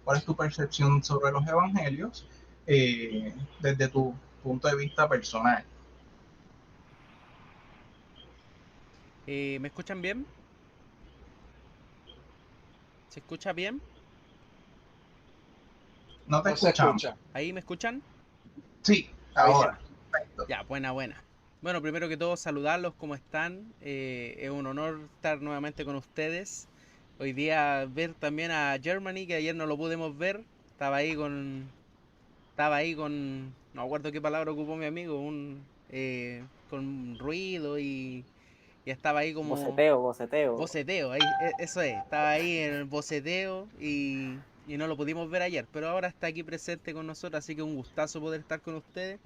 ¿Cuál es tu percepción sobre los evangelios desde tu punto de vista personal? ¿Me escuchan bien? ¿Se escucha bien? No te No se escuchamos. escucha. ¿Ahí me escuchan? Sí, Ahí sí. ahora. Perfecto. Ya, buena, buena. Bueno, primero que todo, saludarlos, ¿cómo están? Es un honor estar nuevamente con ustedes. Hoy día ver también a Germany, que ayer no lo pudimos ver. Estaba ahí con... Estaba ahí con... No me acuerdo qué palabra ocupó mi amigo. Con ruido y estaba ahí como... Boceteo, boceteo. Boceteo, ahí, eso es. Estaba ahí en el boceteo y no lo pudimos ver ayer. Pero ahora está aquí presente con nosotros, así que un gustazo poder estar con ustedes.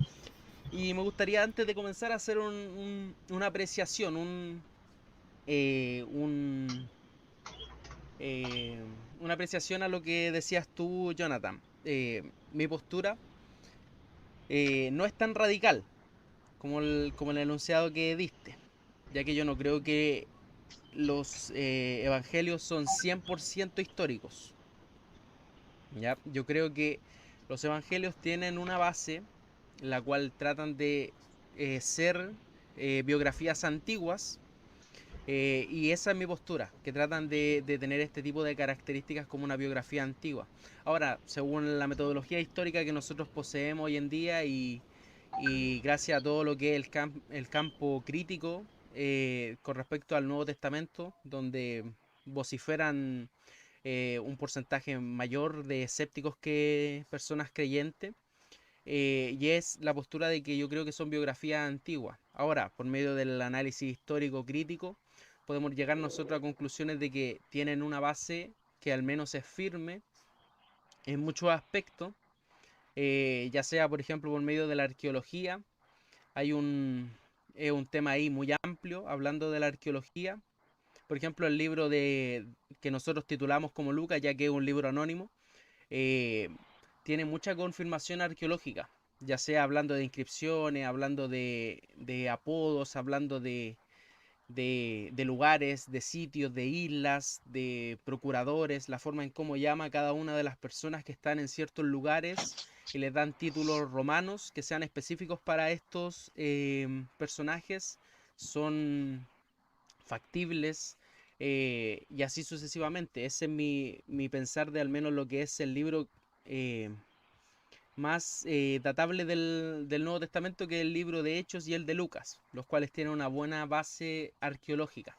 Y me gustaría antes de comenzar a hacer una apreciación, eh, un, una apreciación a lo que decías tú, Jonathan. Mi postura no es tan radical como el enunciado que diste, ya que yo no creo que los evangelios son 100% históricos. ¿Ya? Yo creo que los evangelios tienen una base, la cual tratan de ser biografías antiguas. Y esa es mi postura, que tratan de tener este tipo de características como una biografía antigua. Ahora, según la metodología histórica que nosotros poseemos hoy en día y gracias a todo lo que es el campo crítico con respecto al Nuevo Testamento, donde vociferan un porcentaje mayor de escépticos que personas creyentes, y es la postura de que yo creo que son biografías antiguas. Ahora, por medio del análisis histórico crítico, podemos llegar nosotros a conclusiones de que tienen una base que al menos es firme en muchos aspectos, ya sea, por ejemplo, por medio de la arqueología. Hay un tema ahí muy amplio hablando de la arqueología. Por ejemplo, el libro que nosotros titulamos como Lucas, ya que es un libro anónimo, eh, tiene mucha confirmación arqueológica, ya sea hablando de inscripciones, hablando de apodos, hablando de lugares, de sitios, de islas, de procuradores, la forma en cómo llama a cada una de las personas que están en ciertos lugares y les dan títulos romanos que sean específicos para estos personajes, son factibles, y así sucesivamente. Ese es mi pensar de al menos lo que es el libro eh, más datable del Nuevo Testamento, que es el libro de Hechos y el de Lucas, los cuales tienen una buena base arqueológica.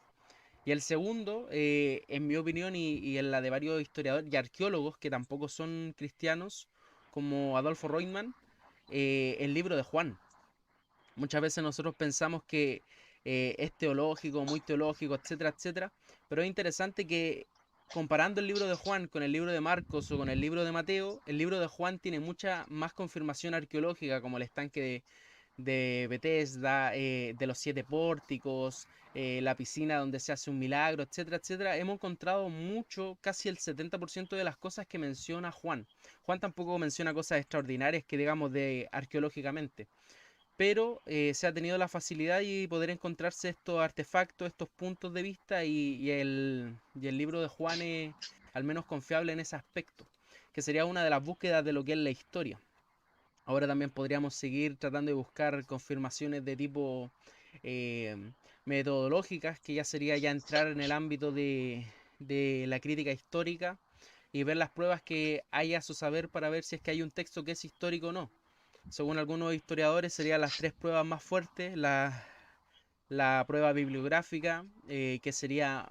Y el segundo, en mi opinión y en la de varios historiadores y arqueólogos que tampoco son cristianos, como Adolfo Reutemann, el libro de Juan. Muchas veces nosotros pensamos que es teológico, muy teológico, etcétera, etcétera, pero es interesante que comparando el libro de Juan con el libro de Marcos o con el libro de Mateo, el libro de Juan tiene mucha más confirmación arqueológica, como el estanque de Bethesda, de los siete pórticos, la piscina donde se hace un milagro, etcétera, etcétera. Hemos encontrado mucho, casi el 70% de las cosas que menciona Juan. Juan tampoco menciona cosas extraordinarias que digamos de arqueológicamente, pero se ha tenido la facilidad y poder encontrarse estos artefactos, estos puntos de vista y el libro de Juan es al menos confiable en ese aspecto, que sería una de las búsquedas de lo que es la historia. Ahora también podríamos seguir tratando de buscar confirmaciones de tipo eh, metodológicas, que ya sería ya entrar en el ámbito de la crítica histórica y ver las pruebas que hay a su saber para ver si es que hay un texto que es histórico o no. Según algunos historiadores, serían las tres pruebas más fuertes: la prueba bibliográfica, que sería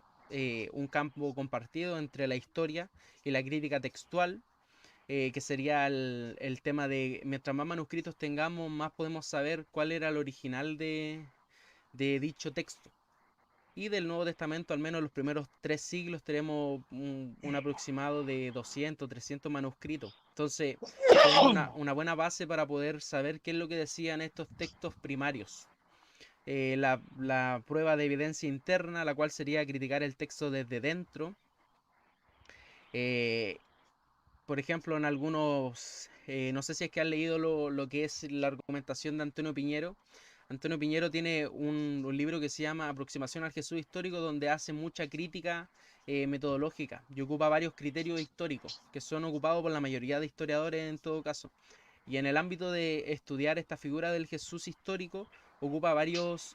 un campo compartido entre la historia y la crítica textual, que sería el tema de mientras más manuscritos tengamos, más podemos saber cuál era el original de dicho texto. Y del Nuevo Testamento, al menos los primeros 3 siglos, tenemos un aproximado de 200, 300 manuscritos. Entonces, tenemos una buena base para poder saber qué es lo que decían estos textos primarios. La prueba de evidencia interna, la cual sería criticar el texto desde dentro. Eh, por ejemplo, en algunos, no sé si es que han leído lo que es la argumentación de Antonio Piñero. Antonio Piñero tiene un libro que se llama Aproximación al Jesús Histórico, donde hace mucha crítica metodológica y ocupa varios criterios históricos que son ocupados por la mayoría de historiadores en todo caso. Y en el ámbito de estudiar esta figura del Jesús histórico, ocupa varios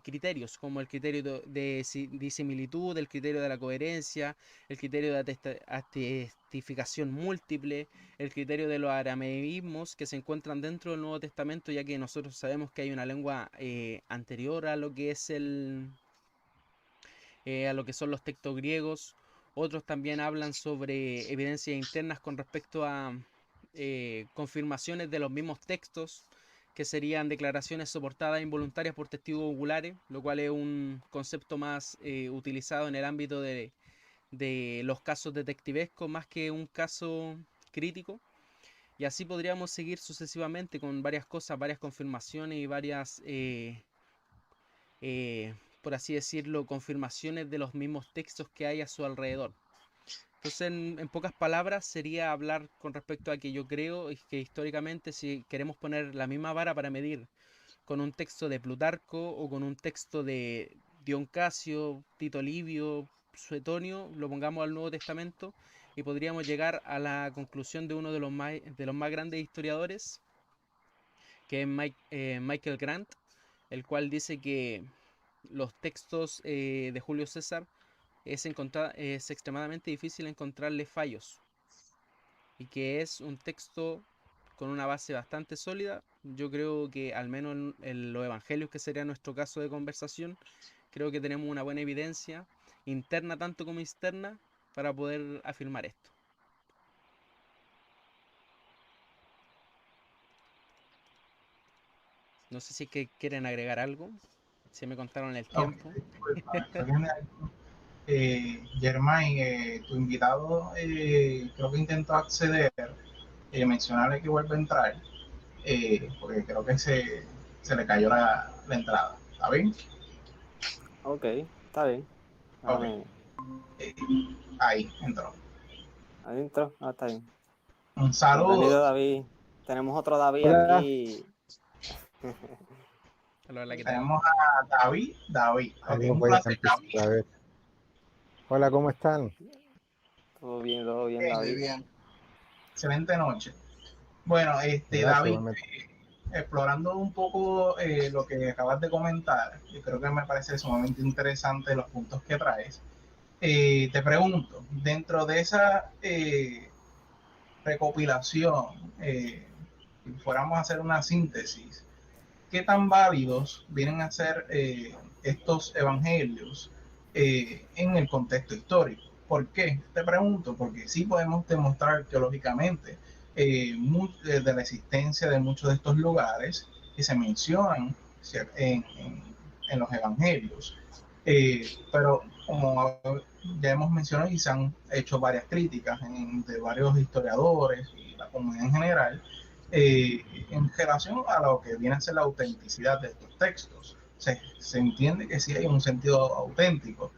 criterios, como el criterio de similitud, el criterio de la coherencia, el criterio de atestificación múltiple, el criterio de los arameísmos que se encuentran dentro del Nuevo Testamento, ya que nosotros sabemos que hay una lengua anterior a lo que es a lo que son los textos griegos. Otros también hablan sobre evidencias internas con respecto a confirmaciones de los mismos textos, que serían declaraciones soportadas involuntarias por testigos oculares, lo cual es un concepto más utilizado en el ámbito de los casos detectivescos más que un caso crítico. Y así podríamos seguir sucesivamente con varias cosas, varias confirmaciones y varias eh, por así decirlo, confirmaciones de los mismos textos que hay a su alrededor. Entonces, en pocas palabras, sería hablar con respecto a que yo creo que históricamente, si queremos poner la misma vara para medir con un texto de Plutarco o con un texto de Dion Casio, Tito Livio, Suetonio, lo pongamos al Nuevo Testamento y podríamos llegar a la conclusión de uno de los más grandes historiadores, que es Michael Grant, el cual dice que los textos de Julio César es extremadamente difícil encontrarle fallos y que es un texto con una base bastante sólida. Yo creo que al menos en los evangelios, que sería nuestro caso de conversación, creo que tenemos una buena evidencia interna tanto como externa para poder afirmar esto. No sé si es que quieren agregar algo, si me contaron el Ok, tiempo. disculpa, Germain, tu invitado creo que intentó acceder, mencionarle que vuelve a entrar, porque creo que se le cayó la entrada. ¿Está bien? Ok, está bien. Ok, Déjame eh, ahí entró. adentro. Ah, está bien. Un saludo. Bienvenido, David. Tenemos otro David Hola, aquí. Hola, hola, ¿qué tal? Tenemos a David. David, ok, no un voy a placer, empezar David. a ver. Hola, ¿cómo están? Todo bien, Muy David. bien. Excelente noche. Bueno, Gracias, David, igualmente. explorando un poco lo que acabas de comentar, y creo que me parece sumamente interesante los puntos que traes. Te pregunto, dentro de esa recopilación, si fuéramos a hacer una síntesis, ¿qué tan válidos vienen a ser estos evangelios en el contexto histórico? ¿Por qué? Te pregunto, porque sí podemos demostrar arqueológicamente de la existencia de muchos de estos lugares que se mencionan en los evangelios. Pero como ya hemos mencionado y se han hecho varias críticas de varios historiadores y la comunidad en general, en relación a lo que viene a ser la autenticidad de estos textos. Se entiende que sí hay un sentido auténtico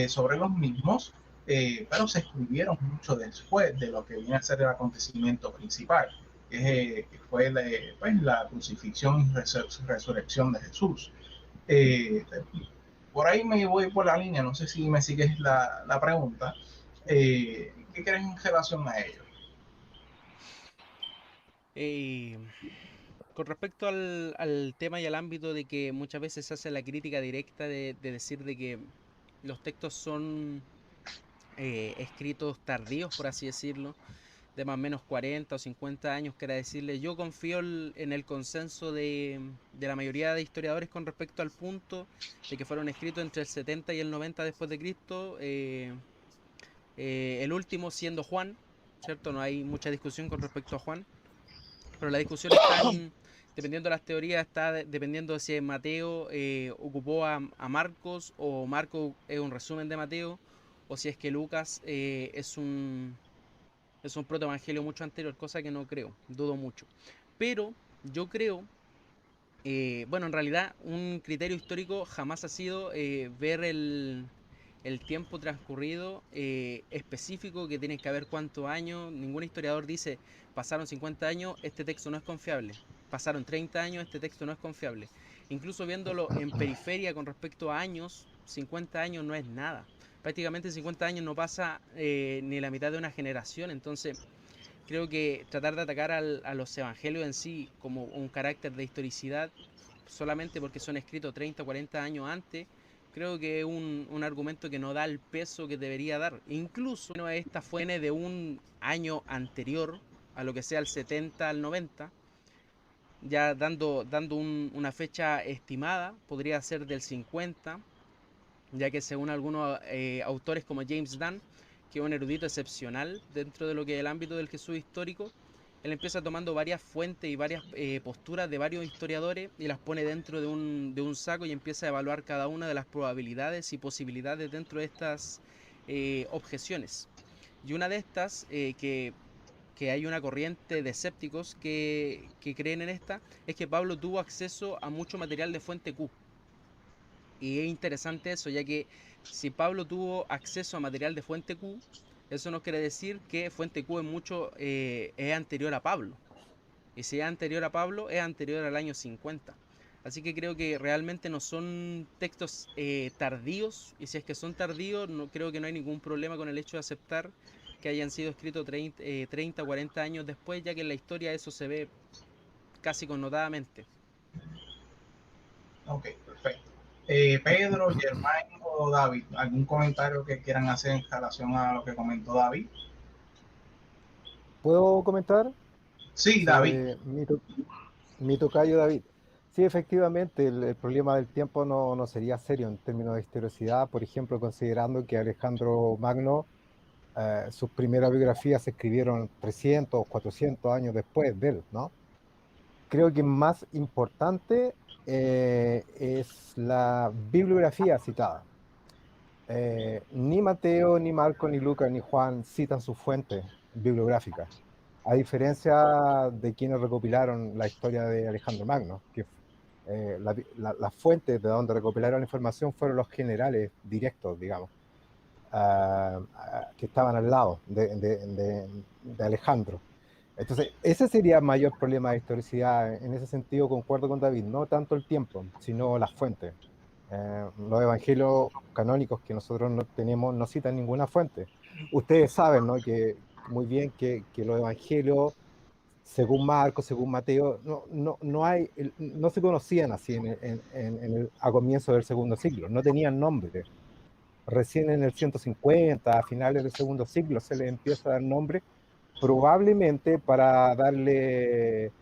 sobre los mismos, pero se escribieron mucho después de lo que viene a ser el acontecimiento principal, que fue pues, la crucifixión y resurrección de Jesús. Eh, por ahí me voy por la línea, no sé si me sigues la pregunta. ¿Qué crees en relación a ello? Eh, con respecto al tema y al ámbito de que muchas veces se hace la crítica directa de decir de que los textos son escritos tardíos, por así decirlo, de más o menos 40 o 50 años, que era decirle, yo confío en el consenso de la mayoría de historiadores con respecto al punto de que fueron escritos entre el 70 y el 90 después de Cristo, el último siendo Juan, ¿cierto? No hay mucha discusión con respecto a Juan, pero la discusión está dependiendo de las teorías, dependiendo de si Mateo ocupó a Marcos o Marcos es un resumen de Mateo, o si es que Lucas es un protoevangelio mucho anterior, cosa que no creo, dudo mucho. Pero yo creo, bueno, en realidad un criterio histórico jamás ha sido ver el tiempo transcurrido específico, que tiene que haber cuántos años. Ningún historiador dice, pasaron 50 años, este texto no es confiable. Pasaron 30 años, este texto no es confiable. Incluso viéndolo en periferia con respecto a años, 50 años no es nada. prácticamente 50 años no pasa ni la mitad de una generación, entonces creo que tratar de atacar a los evangelios en sí como un carácter de historicidad solamente porque son escritos 30 o 40 años antes, creo que es un argumento que no da el peso que debería dar. Incluso bueno, esta fue de un año anterior a lo que sea el 70 al 90, ya dando una fecha estimada, podría ser del 50, ya que según algunos autores como James Dunn, que es un erudito excepcional dentro de lo que es el ámbito del Jesús histórico, él empieza tomando varias fuentes y varias posturas de varios historiadores y las pone dentro de un saco y empieza a evaluar cada una de las probabilidades y posibilidades dentro de estas objeciones. Y una de estas, que hay una corriente de escépticos que creen en esta, es que Pablo tuvo acceso a mucho material de fuente Q. Y es interesante eso, ya que si Pablo tuvo acceso a material de fuente Q, eso no quiere decir que fuente Q es anterior a Pablo. Y si es anterior a Pablo, es anterior al año 50. Así que creo que realmente no son textos tardíos, y si es que son tardíos, no, creo que no hay ningún problema con el hecho de aceptar que hayan sido escritos 30 o 40 años después, ya que en la historia eso se ve casi connotadamente. Ok, perfecto. Pedro, Germán o David, ¿algún comentario que quieran hacer en relación a lo que comentó David? ¿Puedo comentar Sí, David. sobre mi tocayo David? Sí, efectivamente, el problema del tiempo no sería serio en términos de historicidad, por ejemplo, considerando que Alejandro Magno, sus primeras biografías se escribieron 300, 400 años después de él, ¿no? Creo que más importante es la bibliografía citada. Ni Mateo, ni Marco, ni Lucas, ni Juan citan sus fuentes bibliográficas, a diferencia de quienes recopilaron la historia de Alejandro Magno, que las fuentes de donde recopilaron la información fueron los generales directos, digamos, que estaban al lado de Alejandro. Entonces, ese sería el mayor problema de historicidad. En ese sentido, concuerdo con David, no tanto el tiempo, sino las fuentes. Los evangelios canónicos que nosotros no tenemos no citan ninguna fuente. Ustedes saben, ¿no? que muy bien que los evangelios, según Marcos, según Mateo, no se conocían así a comienzos del segundo siglo, no tenían nombre. Recién en el 150, a finales del segundo siglo, se les empieza a dar nombre, probablemente para darle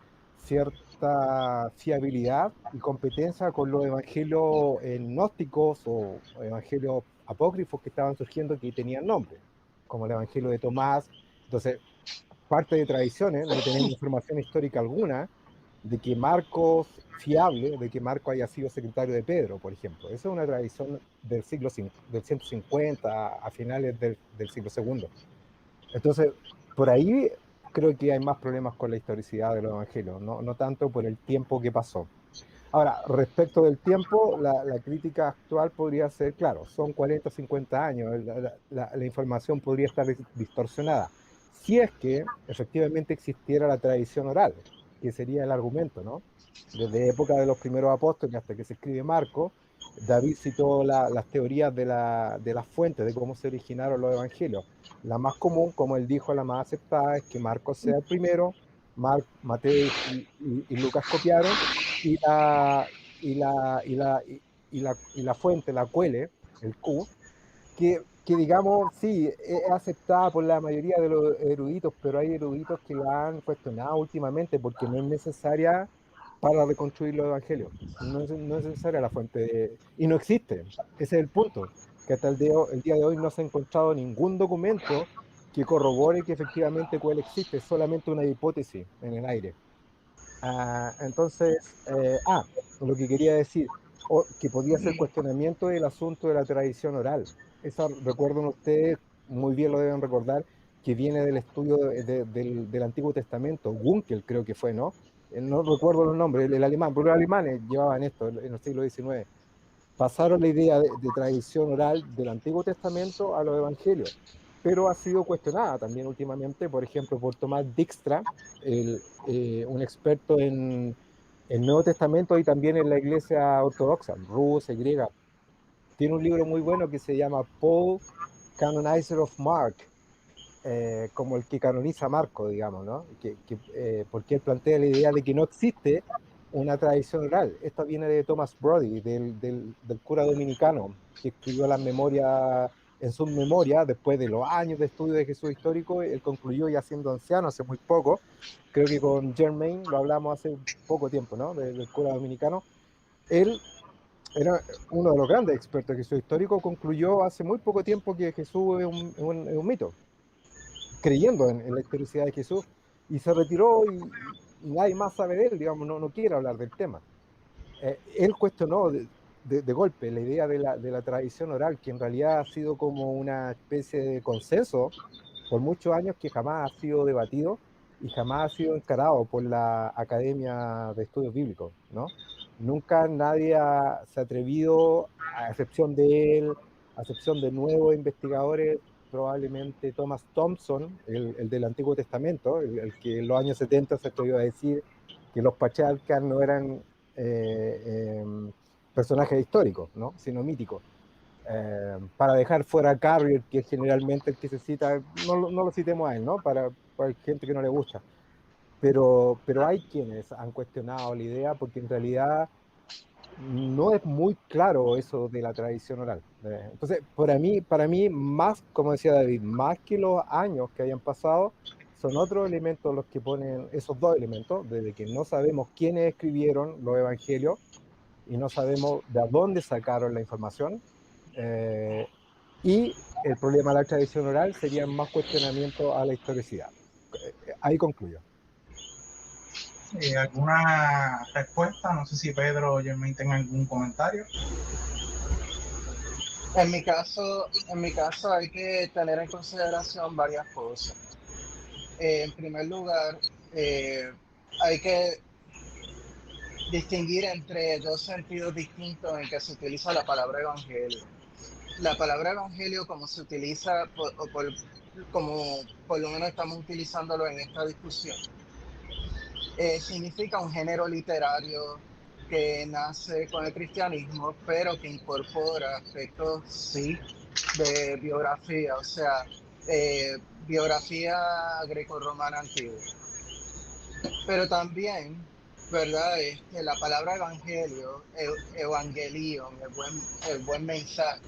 cierta fiabilidad y competencia con los evangelios gnósticos o evangelios apócrifos que estaban surgiendo que tenían nombre, como el evangelio de Tomás. Entonces, parte de tradiciones, no tenemos información histórica alguna de que Marcos, fiable, de que Marcos haya sido secretario de Pedro, por ejemplo. Esa es una tradición del del 150 a finales del siglo segundo. Entonces, por ahí creo que hay más problemas con la historicidad de los evangelios, no tanto por el tiempo que pasó. Ahora, respecto del tiempo, la crítica actual podría ser, claro, son 40, 50 años, la información podría estar distorsionada. Si es que efectivamente existiera la tradición oral, que sería el argumento, ¿no? Desde época de los primeros apóstoles hasta que se escribe Marcos, David citó las teorías de las fuentes, de cómo se originaron los evangelios. La más común, como él dijo, la más aceptada, es que Marcos sea el primero, Mateo y Lucas copiaron, y la fuente, la cuele, el Q, que digamos, sí, es aceptada por la mayoría de los eruditos, pero hay eruditos que la han cuestionado últimamente porque no es necesaria para reconstruir los evangelios. No es necesaria la fuente y no existe. Ese es el punto, que hasta el día de hoy no se ha encontrado ningún documento que corrobore que efectivamente cuál existe, es solamente una hipótesis en el aire. Entonces, lo que quería decir, que podía ser cuestionamiento del asunto de la tradición oral. Esa, recuerdan ustedes, muy bien lo deben recordar, que viene del estudio del Antiguo Testamento, Gunkel creo que fue, ¿no? No recuerdo los nombres, el alemán, pero los alemanes llevaban esto en el siglo XIX. Pasaron la idea de tradición oral del Antiguo Testamento a los evangelios, pero ha sido cuestionada también últimamente, por ejemplo, por Tomás Dijkstra, un experto en el Nuevo Testamento y también en la Iglesia Ortodoxa, rusa y griega. tiene un libro muy bueno que se llama Paul, Canonizer of Mark, como el que canoniza a Marco, digamos, ¿no? Porque él plantea la idea de que no existe una tradición oral. Esto viene de Thomas Brody, del cura dominicano, que escribió las memorias, en sus memorias, después de los años de estudio de Jesús histórico. Él concluyó ya siendo anciano, hace muy poco. Creo que con Germain lo hablamos hace poco tiempo, ¿no? Del cura dominicano. Él era uno de los grandes expertos de Jesús histórico, concluyó hace muy poco tiempo que Jesús es un mito, creyendo en la historicidad de Jesús, y se retiró y nadie más sabe de él, digamos, no quiere hablar del tema. Él cuestionó de golpe la idea de la tradición oral, que en realidad ha sido como una especie de consenso por muchos años que jamás ha sido debatido y jamás ha sido encarado por la Academia de Estudios Bíblicos, ¿no? Nunca nadie se ha atrevido, a excepción de él, a excepción de nuevos investigadores, probablemente Thomas Thompson, el del Antiguo Testamento, el que en los años 70 se atrevió a decir que los patriarcas no eran personajes históricos, ¿no? Sino míticos. Para dejar fuera a Carrier, que es generalmente el que se cita, no lo citemos a él, ¿no? Para gente que no le gusta. Pero hay quienes han cuestionado la idea porque en realidad no es muy claro eso de la tradición oral. Entonces, para mí, más, como decía David, más que los años que hayan pasado, son otros elementos los que ponen esos dos elementos, desde que no sabemos quiénes escribieron los evangelios y no sabemos de dónde sacaron la información. eh, y el problema de la tradición oral sería más cuestionamiento a la historicidad. Ahí concluyo. ¿Alguna respuesta? No sé si Pedro o Germain tengan algún comentario. En mi caso hay que tener en consideración varias cosas. En primer lugar, hay que distinguir entre dos sentidos distintos en que se utiliza la palabra evangelio. La palabra evangelio, como se utiliza, como por lo menos estamos utilizándolo en esta discusión, significa un género literario que nace con el cristianismo, pero que incorpora aspectos, sí, de biografía, o sea, biografía grecorromana antigua. Pero también, ¿verdad? La palabra evangelio, evangelion, el buen mensaje,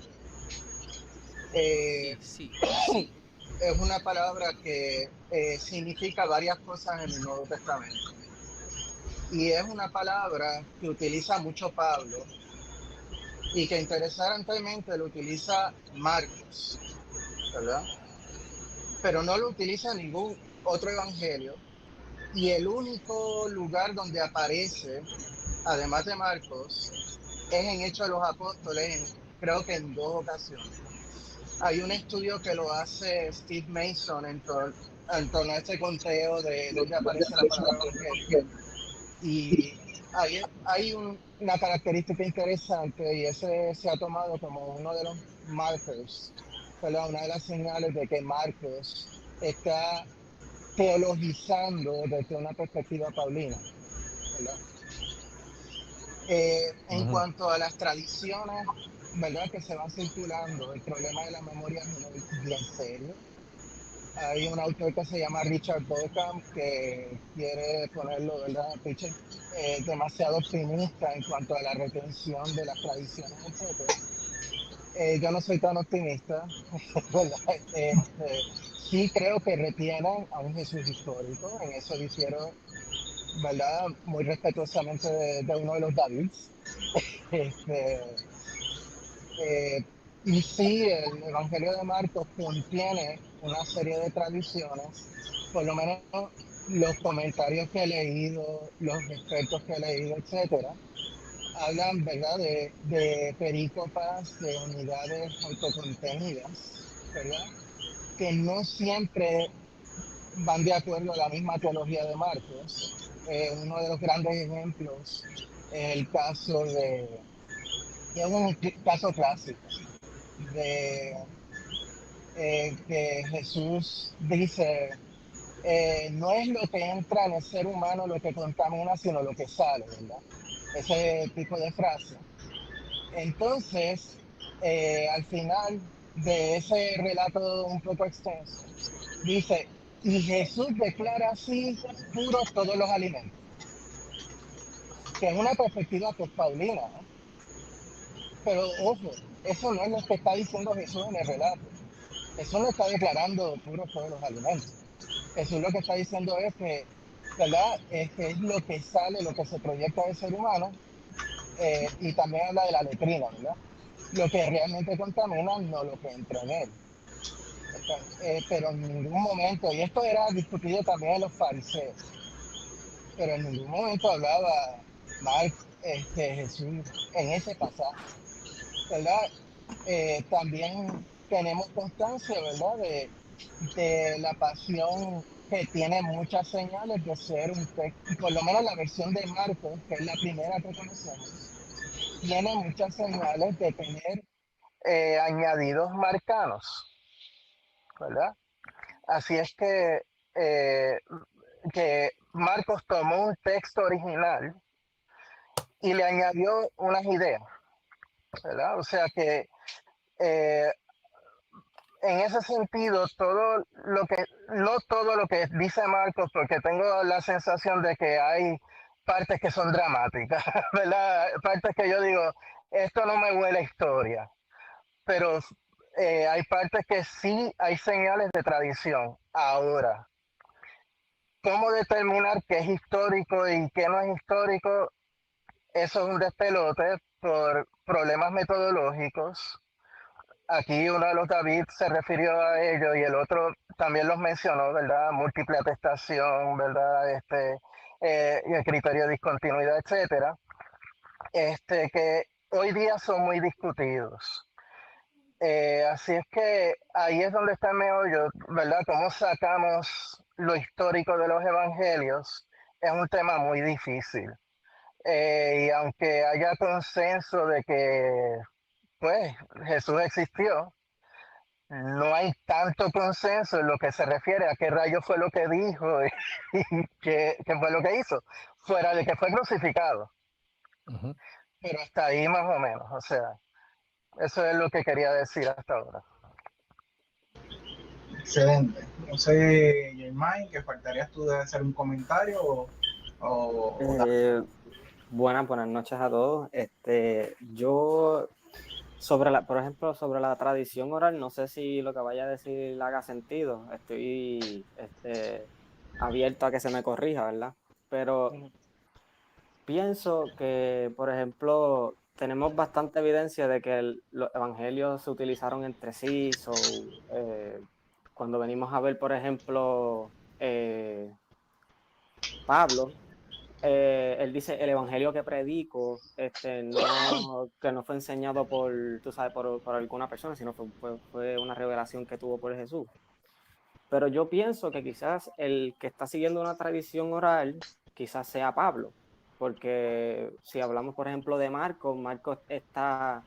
eh, Sí, sí. es una palabra que significa varias cosas en el Nuevo Testamento. Y es una palabra que utiliza mucho Pablo y que interesantemente lo utiliza Marcos, ¿verdad? Pero no lo utiliza ningún otro evangelio. Y el único lugar donde aparece, además de Marcos, es en Hechos de los Apóstoles, creo que en 2 ocasiones. Hay un estudio que lo hace Steve Mason en torno a este conteo de donde aparece la palabra evangelio. Y hay una característica interesante y ese se ha tomado como uno de los markers, ¿verdad? Una de las señales de que Marcos está teologizando desde una perspectiva paulina, ¿verdad? En cuanto a las tradiciones, ¿verdad? Que se van circulando, el problema de la memoria es uno bien serio. Hay un autor que se llama Richard Bauckham que quiere ponerlo, ¿verdad? Richard, demasiado optimista en cuanto a la retención de las tradiciones, etc. Yo no soy tan optimista, ¿verdad? Sí creo que retienen a un Jesús histórico, en eso difiero, ¿verdad? Muy respetuosamente de uno de los Davids. Este, eh, y sí, el Evangelio de Marcos contiene una serie de tradiciones, por lo menos los comentarios que he leído, los expertos que he leído, etcétera, hablan, ¿verdad?, de perícopas, de unidades autocontenidas, ¿verdad?, que no siempre van de acuerdo a la misma teología de Marcos. Uno de los grandes ejemplos es el caso y es un caso clásico, de que Jesús dice, no es lo que entra en el ser humano lo que contamina, sino lo que sale, ¿verdad? Ese tipo de frase. Entonces, al final de ese relato un poco extenso, dice, y Jesús declara así puros todos los alimentos, que es una perspectiva pues paulina, ¿no? Pero ojo, eso no es lo que está diciendo Jesús en el relato. Jesús no está declarando puros todos los alimentos. Jesús lo que está diciendo es que, ¿verdad? Es lo que sale, lo que se proyecta del ser humano, y también habla de la letrina, ¿verdad? Lo que realmente contamina, no lo que entra en él. Pero en ningún momento, y esto era discutido también en los fariseos, pero en ningún momento hablaba mal Jesús en ese pasaje, ¿verdad? También tenemos constancia, ¿verdad? De la pasión que tiene muchas señales de ser un texto, por lo menos la versión de Marcos, que es la primera que conocemos, tiene muchas señales de tener añadidos marcanos, ¿verdad? Así es eh, que Marcos tomó un texto original y le añadió unas ideas, ¿verdad? O sea que eh, en ese sentido, no todo lo que dice Marcos, porque tengo la sensación de que hay partes que son dramáticas, ¿verdad? Partes que yo digo, esto no me huele a historia, pero hay partes que sí hay señales de tradición. Ahora, ¿cómo determinar qué es histórico y qué no es histórico? Eso es un despelote por problemas metodológicos. Aquí uno de los David se refirió a ello y el otro también los mencionó, ¿verdad? Múltiple atestación, ¿verdad? Y el criterio de discontinuidad, etcétera. Que hoy día son muy discutidos. Así es que ahí es donde está el meollo, ¿verdad? Cómo sacamos lo histórico de los evangelios es un tema muy difícil. Y aunque haya consenso de que, pues, Jesús existió, no hay tanto consenso en lo que se refiere a qué rayo fue lo que dijo y qué fue lo que hizo, fuera de que fue crucificado. Ujú. Pero hasta ahí más o menos, o sea, eso es lo que quería decir hasta ahora. Excelente. No sé, Germain, que faltarías tú de hacer un comentario o Buenas noches a todos. Yo por ejemplo, sobre la tradición oral, no sé si lo que vaya a decir haga sentido. Estoy abierto a que se me corrija, ¿verdad? Pero pienso que, por ejemplo, tenemos bastante evidencia de que los evangelios se utilizaron entre sí. Cuando venimos a ver, por ejemplo, Pablo, él dice, el evangelio que predico, que no fue enseñado por, tú sabes, por alguna persona, sino fue una revelación que tuvo por Jesús. Pero yo pienso que quizás el que está siguiendo una tradición oral, quizás sea Pablo, porque si hablamos, por ejemplo, de Marcos, Marcos está,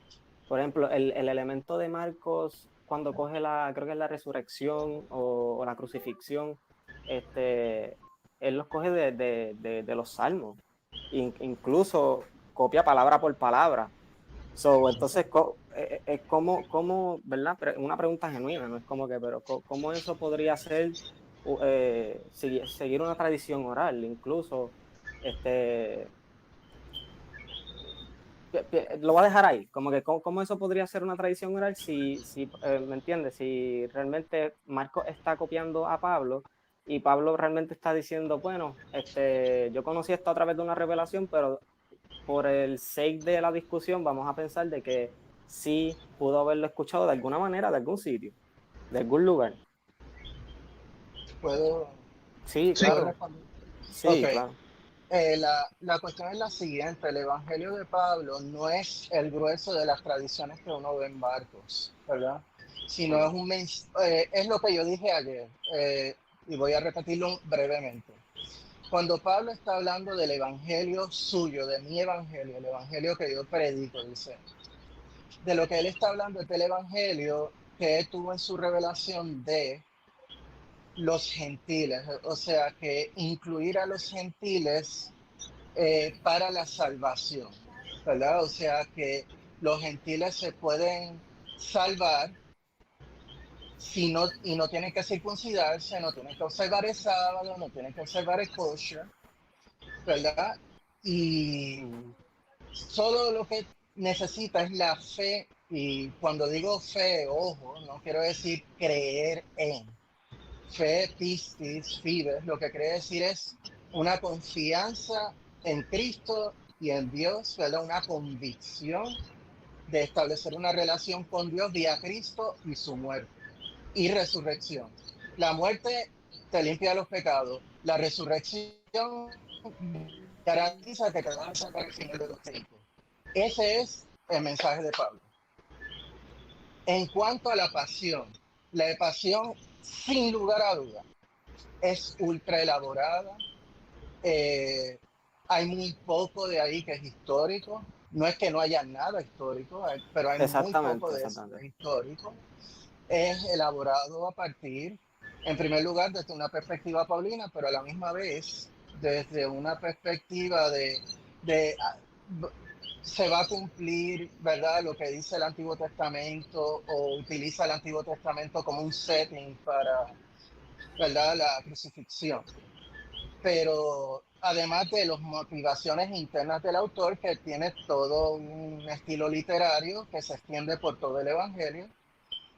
por ejemplo, el elemento de Marcos cuando coge creo que es la resurrección o la crucifixión, él los coge de los salmos, incluso copia palabra por palabra. Entonces, es como, ¿verdad? Una pregunta genuina, no es como que, pero ¿cómo eso podría ser seguir una tradición oral? Incluso, lo voy a dejar ahí, como que cómo eso podría ser una tradición oral si ¿me entiendes? Si realmente Marcos está copiando a Pablo y Pablo realmente está diciendo, bueno, yo conocí esto a través de una revelación, pero por el sake de la discusión vamos a pensar de que sí pudo haberlo escuchado de alguna manera, de algún sitio, de algún lugar. ¿Puedo, Sí, sí, puedo claro, responder? Ok. sí, claro. La cuestión es la siguiente, el Evangelio de Pablo no es el grueso de las tradiciones que uno ve en Marcos, ¿verdad? Sino Okay. es lo que yo dije ayer, y voy a repetirlo brevemente. Cuando Pablo está hablando del Evangelio suyo, de mi Evangelio, el Evangelio que yo predico, dice, de lo que él está hablando es del Evangelio que él tuvo en su revelación de los gentiles, o sea, que incluir a los gentiles para la salvación, ¿verdad? O sea que los gentiles se pueden salvar si no, y no tienen que circuncidarse, no tienen que observar el sábado, no tienen que observar el kosher, ¿verdad? Y Ujú. solo lo que necesita es la fe, y cuando digo fe, ojo, no quiero decir creer en. Fe, pistis, fides, lo que quiere decir es una confianza en Cristo y en Dios, ¿verdad? Una convicción de establecer una relación con Dios vía Cristo y su muerte y resurrección. La muerte te limpia los pecados, la resurrección garantiza que te van a sacar al final de los tiempos. Ese es el mensaje de Pablo. En cuanto a la pasión, sin lugar a duda, es ultra elaborada. eh, Hay muy poco de ahí que es histórico. No es que no haya nada histórico, pero hay muy poco Exactamente, de eso que exactamente. es histórico. Es elaborado a partir, en primer lugar, desde una perspectiva paulina, pero a la misma vez desde una perspectiva de se va a cumplir, ¿verdad? Lo que dice el Antiguo Testamento o utiliza el Antiguo Testamento como un setting para, ¿verdad? La crucifixión. Pero además de las motivaciones internas del autor, que tiene todo un estilo literario que se extiende por todo el Evangelio,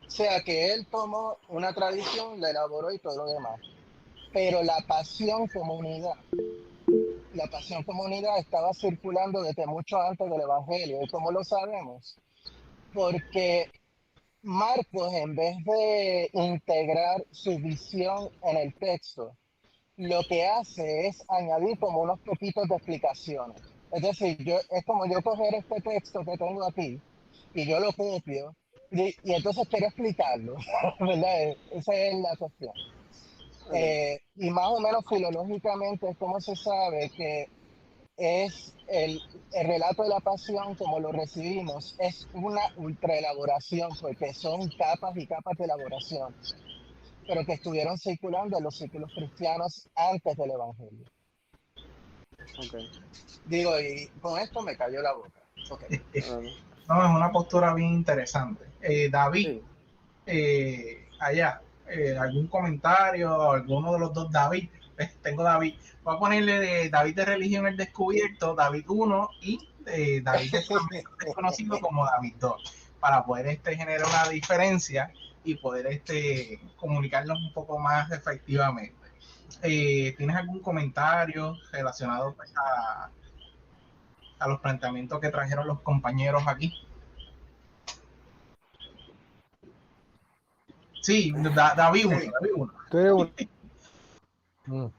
o sea que él tomó una tradición, la elaboró y todo lo demás. Pero la pasión comunidad estaba circulando desde mucho antes del Evangelio. ¿Y cómo lo sabemos? Porque Marcos, en vez de integrar su visión en el texto, lo que hace es añadir como unos poquitos de explicaciones. Es decir, es como yo coger este texto que tengo aquí y yo lo copio y entonces quiero explicarlo, ¿verdad? Esa es la cuestión. Okay. Y más o menos filológicamente, ¿cómo se sabe que es el relato de la pasión como lo recibimos? Es una ultra elaboración, porque son capas y capas de elaboración, pero que estuvieron circulando en los círculos cristianos antes del Evangelio. Okay. Digo, y con esto me cayó la boca. Ok. Um, No, es una postura bien interesante. David, sí. allá, algún comentario, alguno de los dos David. Tengo David. Voy a ponerle de David de Religión el Descubierto, David 1 y David de Testamento Desconocido como David 2, para poder generar una diferencia y poder comunicarnos un poco más efectivamente. ¿Tienes algún comentario relacionado pues, a los planteamientos que trajeron los compañeros aquí? Sí, David 1, Sí. David 1. Tú eres un... Mm.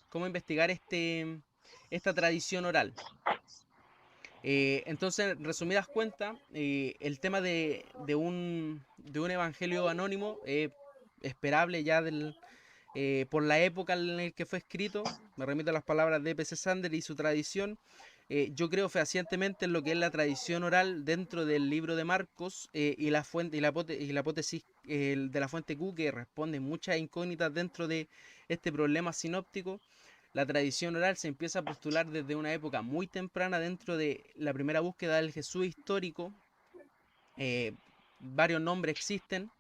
cómo investigar esta tradición oral. Entonces, en resumidas cuentas, el tema de un evangelio anónimo es esperable ya por la época en la que fue escrito. Me remito a las palabras de P.C. Sanders y su tradición. Yo creo fehacientemente en lo que es la tradición oral dentro del libro de Marcos, y la fuente y la hipótesis de la fuente Q, que responde muchas incógnitas dentro de este problema sinóptico. La tradición oral se empieza a postular desde una época muy temprana dentro de la primera búsqueda del Jesús histórico. Varios nombres existen,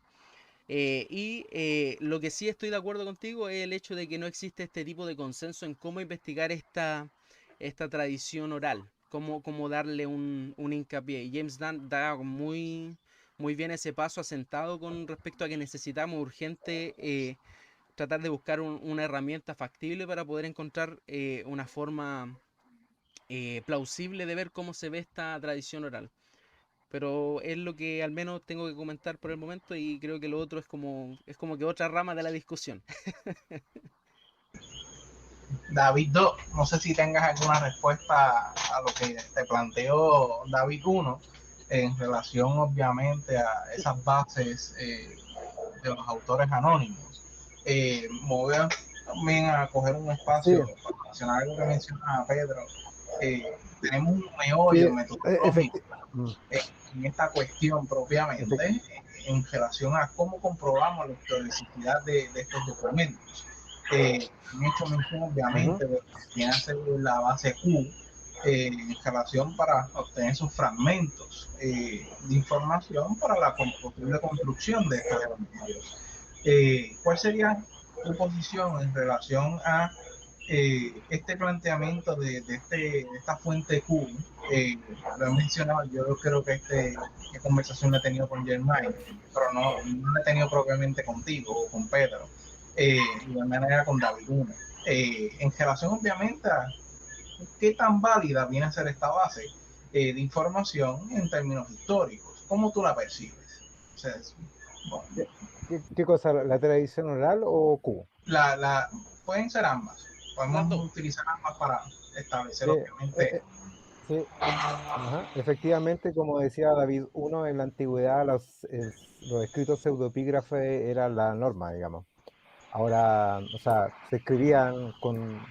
lo que sí estoy de acuerdo contigo es el hecho de que no existe este tipo de consenso en cómo investigar esta tradición oral, cómo darle un hincapié. Y James Dunn da muy bien ese paso asentado con respecto a que necesitamos urgente tratar de buscar una herramienta factible para poder encontrar una forma plausible de ver cómo se ve esta tradición oral. Pero es lo que al menos tengo que comentar por el momento, y creo que lo otro es como que otra rama de la discusión. David 2, no sé si tengas alguna respuesta a lo que te planteó David 1 en relación obviamente a esas bases de los autores anónimos. Me voy también a coger un espacio Sí, para mencionar algo que menciona Pedro. Tenemos un sí, meollo metodológico mm, en esta cuestión efect- propiamente, en relación a cómo comprobamos la historicidad de estos documentos. Han hecho mención ujú, obviamente de que tiene que ser la base Q en relación para obtener esos fragmentos de información para la posible construcción de estos evangelios. ¿Cuál sería tu posición en relación a este planteamiento de esta fuente Q? Lo he mencionado, yo creo que esta conversación la he tenido con Germain, pero no la he tenido propiamente contigo o con Pedro, de igual manera con David Luna. En relación obviamente a qué tan válida viene a ser esta base de información en términos históricos, ¿cómo tú la percibes? O sea, bueno, ¿qué cosa? ¿La tradición oral o Q? la, pueden ser ambas, Las dos. podemos utilizar ambas para establecer Sí, obviamente. sí, ajá. Efectivamente, como decía David, uno en la antigüedad los escritos pseudopígrafes eran la norma, digamos. Ahora, o sea, se escribían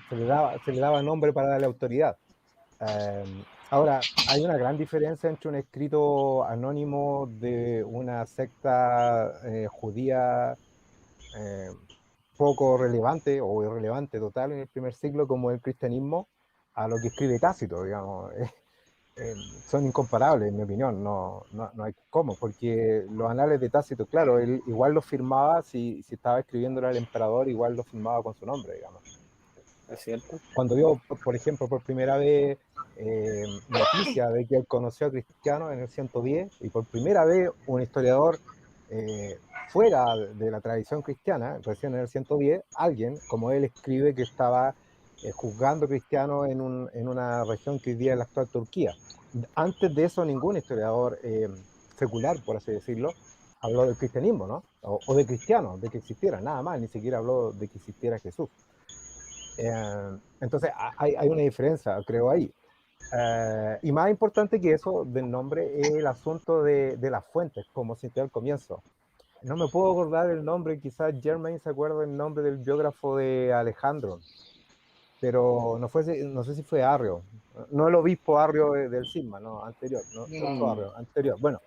se le daba nombre para darle autoridad. Ahora, hay una gran diferencia entre un escrito anónimo de una secta judía eh, poco relevante o irrelevante total en el primer siglo como el cristianismo a lo que escribe Tácito, digamos. Son incomparables, en mi opinión, no hay cómo, porque los anales de Tácito, claro, él igual los firmaba, si estaba escribiéndole al emperador, igual lo firmaba con su nombre, digamos. Es cierto. Cuando dio, por ejemplo, por primera vez noticia de que él conoció a Cristiano en el 110, y por primera vez un historiador fuera de la tradición cristiana, recién en el 110, alguien como él escribe que estaba juzgando cristianos en una región que hoy día es la actual Turquía. Antes de eso, ningún historiador secular, por así decirlo, habló del cristianismo, ¿no? O de cristianos, de que existiera, nada más, ni siquiera habló de que existiera Jesús. Entonces hay una diferencia, creo, ahí. Y más importante que eso del nombre es el asunto de las fuentes, como cité al comienzo. No me puedo acordar el nombre, quizás Germain se acuerda el nombre del biógrafo de Alejandro, pero no sé si fue Arrio, no el obispo Arrio del Cisma, no, anterior, no otro Mm, Arrio, anterior. Bueno,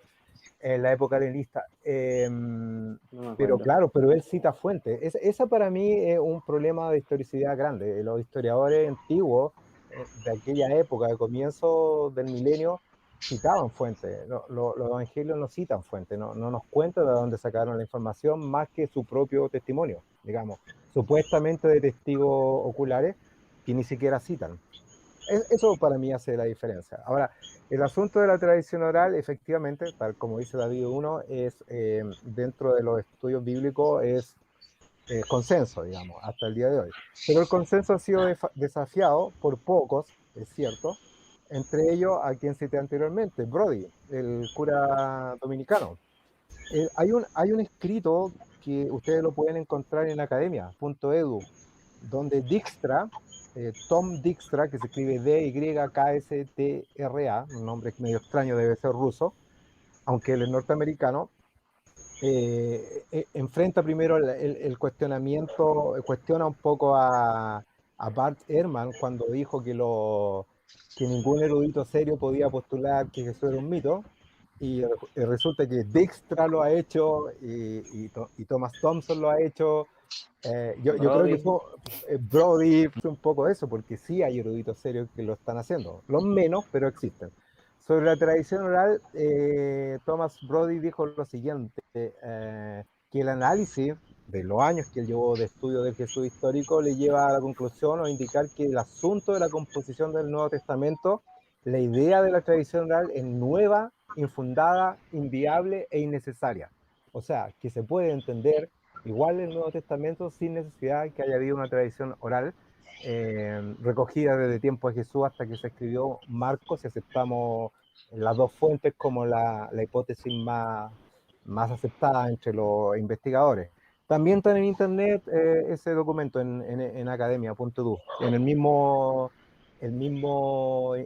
en la época helenista. No me Pero acuerdo. claro, pero él cita fuentes. Esa para mí es un problema de historicidad grande. Los historiadores antiguos de aquella época, de comienzo del milenio, citaban fuentes. Los evangelios no citan fuentes, no nos cuentan de dónde sacaron la información más que su propio testimonio, digamos, supuestamente de testigos oculares que ni siquiera citan. Eso para mí hace la diferencia. Ahora, el asunto de la tradición oral, efectivamente, tal como dice David 1, es dentro de los estudios bíblicos es consenso, digamos, hasta el día de hoy. Pero el consenso ha sido desafiado por pocos, es cierto, entre ellos a quien cité anteriormente, Brody, el cura dominicano. Hay un escrito que ustedes lo pueden encontrar en academia.edu, donde Dijkstra, Tom Dijkstra, que se escribe Dykkstra, un nombre medio extraño, debe ser ruso, aunque él es norteamericano, enfrenta primero el cuestionamiento, cuestiona un poco a Bart Ehrman cuando dijo que ningún erudito serio podía postular que Jesús era un mito, y resulta que Dijkstra lo ha hecho y Thomas Thompson lo ha hecho. Yo creo que Brody. Brody fue un poco eso, porque sí hay eruditos serios que lo están haciendo, los menos, pero existen. Sobre la tradición oral, Thomas Brody dijo lo siguiente, que el análisis de los años que él llevó de estudio del Jesús histórico le lleva a la conclusión o a indicar que el asunto de la composición del Nuevo Testamento, la idea de la tradición oral es nueva, infundada, inviable e innecesaria. O sea, que se puede entender igual el Nuevo Testamento sin necesidad que haya habido una tradición oral recogida desde tiempo de Jesús hasta que se escribió Marcos, si aceptamos las dos fuentes como la hipótesis más aceptada entre los investigadores. También está en internet ese documento en academia.edu, en el mismo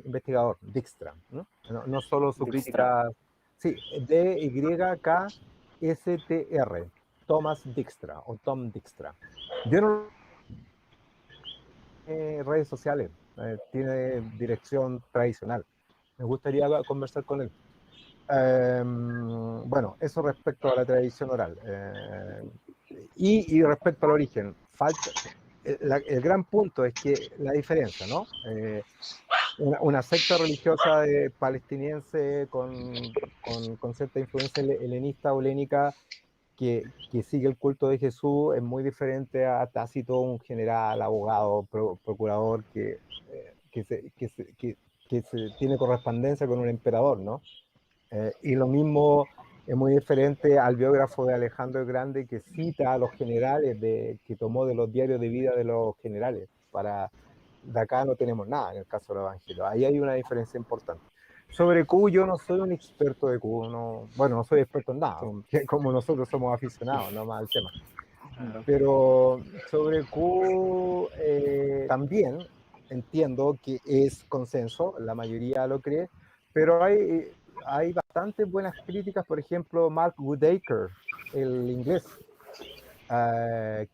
investigador, Dijkstra, ¿no? No solo su Dijkstra. crítica, sí, Dykkstra, Thomas Dijkstra o Tom Dijkstra. Yo no redes sociales, tiene dirección tradicional. Me gustaría conversar con él. Bueno, eso respecto a la tradición oral. Y respecto al origen, el gran punto es que la diferencia, ¿no? Una secta religiosa palestiniense con cierta influencia helenista o helénica que sigue el culto de Jesús es muy diferente a Tácito, un general, abogado, procurador que se tiene correspondencia con un emperador, ¿no? Y lo mismo es muy diferente al biógrafo de Alejandro el Grande que cita a los generales, que tomó de los diarios de vida de los generales. De acá no tenemos nada en el caso del Evangelio. Ahí hay una diferencia importante. Sobre Q, yo no soy un experto de Q, no soy experto en nada, como nosotros somos aficionados nomás al tema. Pero sobre Q también entiendo que es consenso, la mayoría lo cree, pero hay bastantes buenas críticas, por ejemplo, Mark Goodacre, el inglés,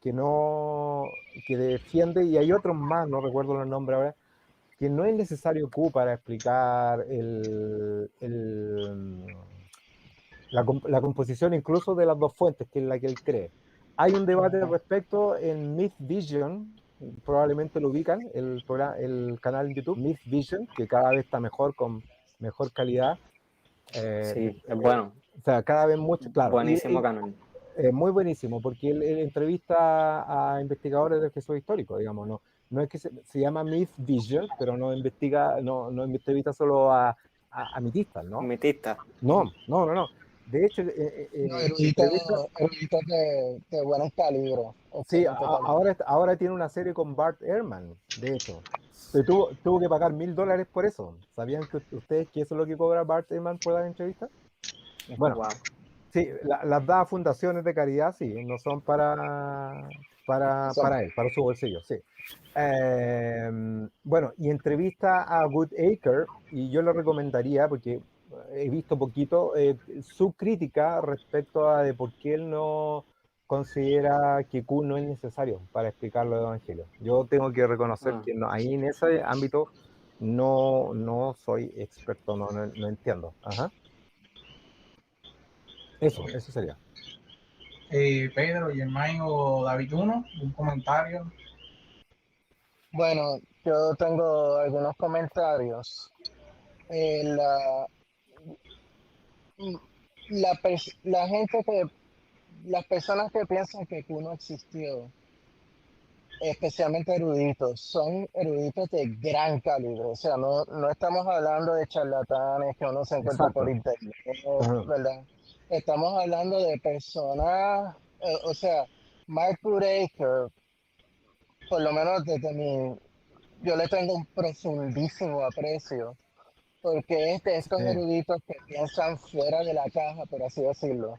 que defiende, y hay otros más, no recuerdo los nombres ahora, que no es necesario Q para explicar la composición incluso de las dos fuentes, que es la que él cree. Hay un debate al respecto en Myth Vision, probablemente lo ubican, el canal en YouTube, Myth Vision, que cada vez está mejor, con mejor calidad. Sí, es bueno. O sea, cada vez mucho, claro. Buenísimo canal. Muy buenísimo, porque él entrevista a investigadores del Jesús histórico, digamos, no es que se llama Myth Vision, pero no entrevista solo a mitistas, ¿no? Mitista. No. De hecho, No, entrevista, eruditos de buenos calibres. sí, Excelente calidad. ahora tiene una serie con Bart Ehrman, de hecho. Tuvo que pagar $1000 por eso. ¿Sabían que ustedes que eso es lo que cobra Bart Ehrman por dar entrevistas? Bueno, Wow. sí, las da a fundaciones de caridad, sí, no son para él, para su bolsillo, sí. Bueno, y entrevista a Goodacre, y yo lo recomendaría porque he visto poquito su crítica respecto a de por qué él no considera que Q no es necesario para explicar los evangelios. Yo tengo que reconocer que ahí en ese ámbito no soy experto, no entiendo. Ajá. Eso sería. Pedro, Germain o David Uno, un comentario. Bueno, yo tengo algunos comentarios. La, la gente que, las personas que piensan que Q no existió, especialmente eruditos, son eruditos de gran calibre. O sea, no estamos hablando de charlatanes que uno se encuentra por Exacto. internet, Ajá. ¿verdad? Estamos hablando de personas, o sea, Mark Brubaker, por lo menos yo le tengo un profundísimo aprecio, porque es de estos Sí. eruditos que piensan fuera de la caja, por así decirlo,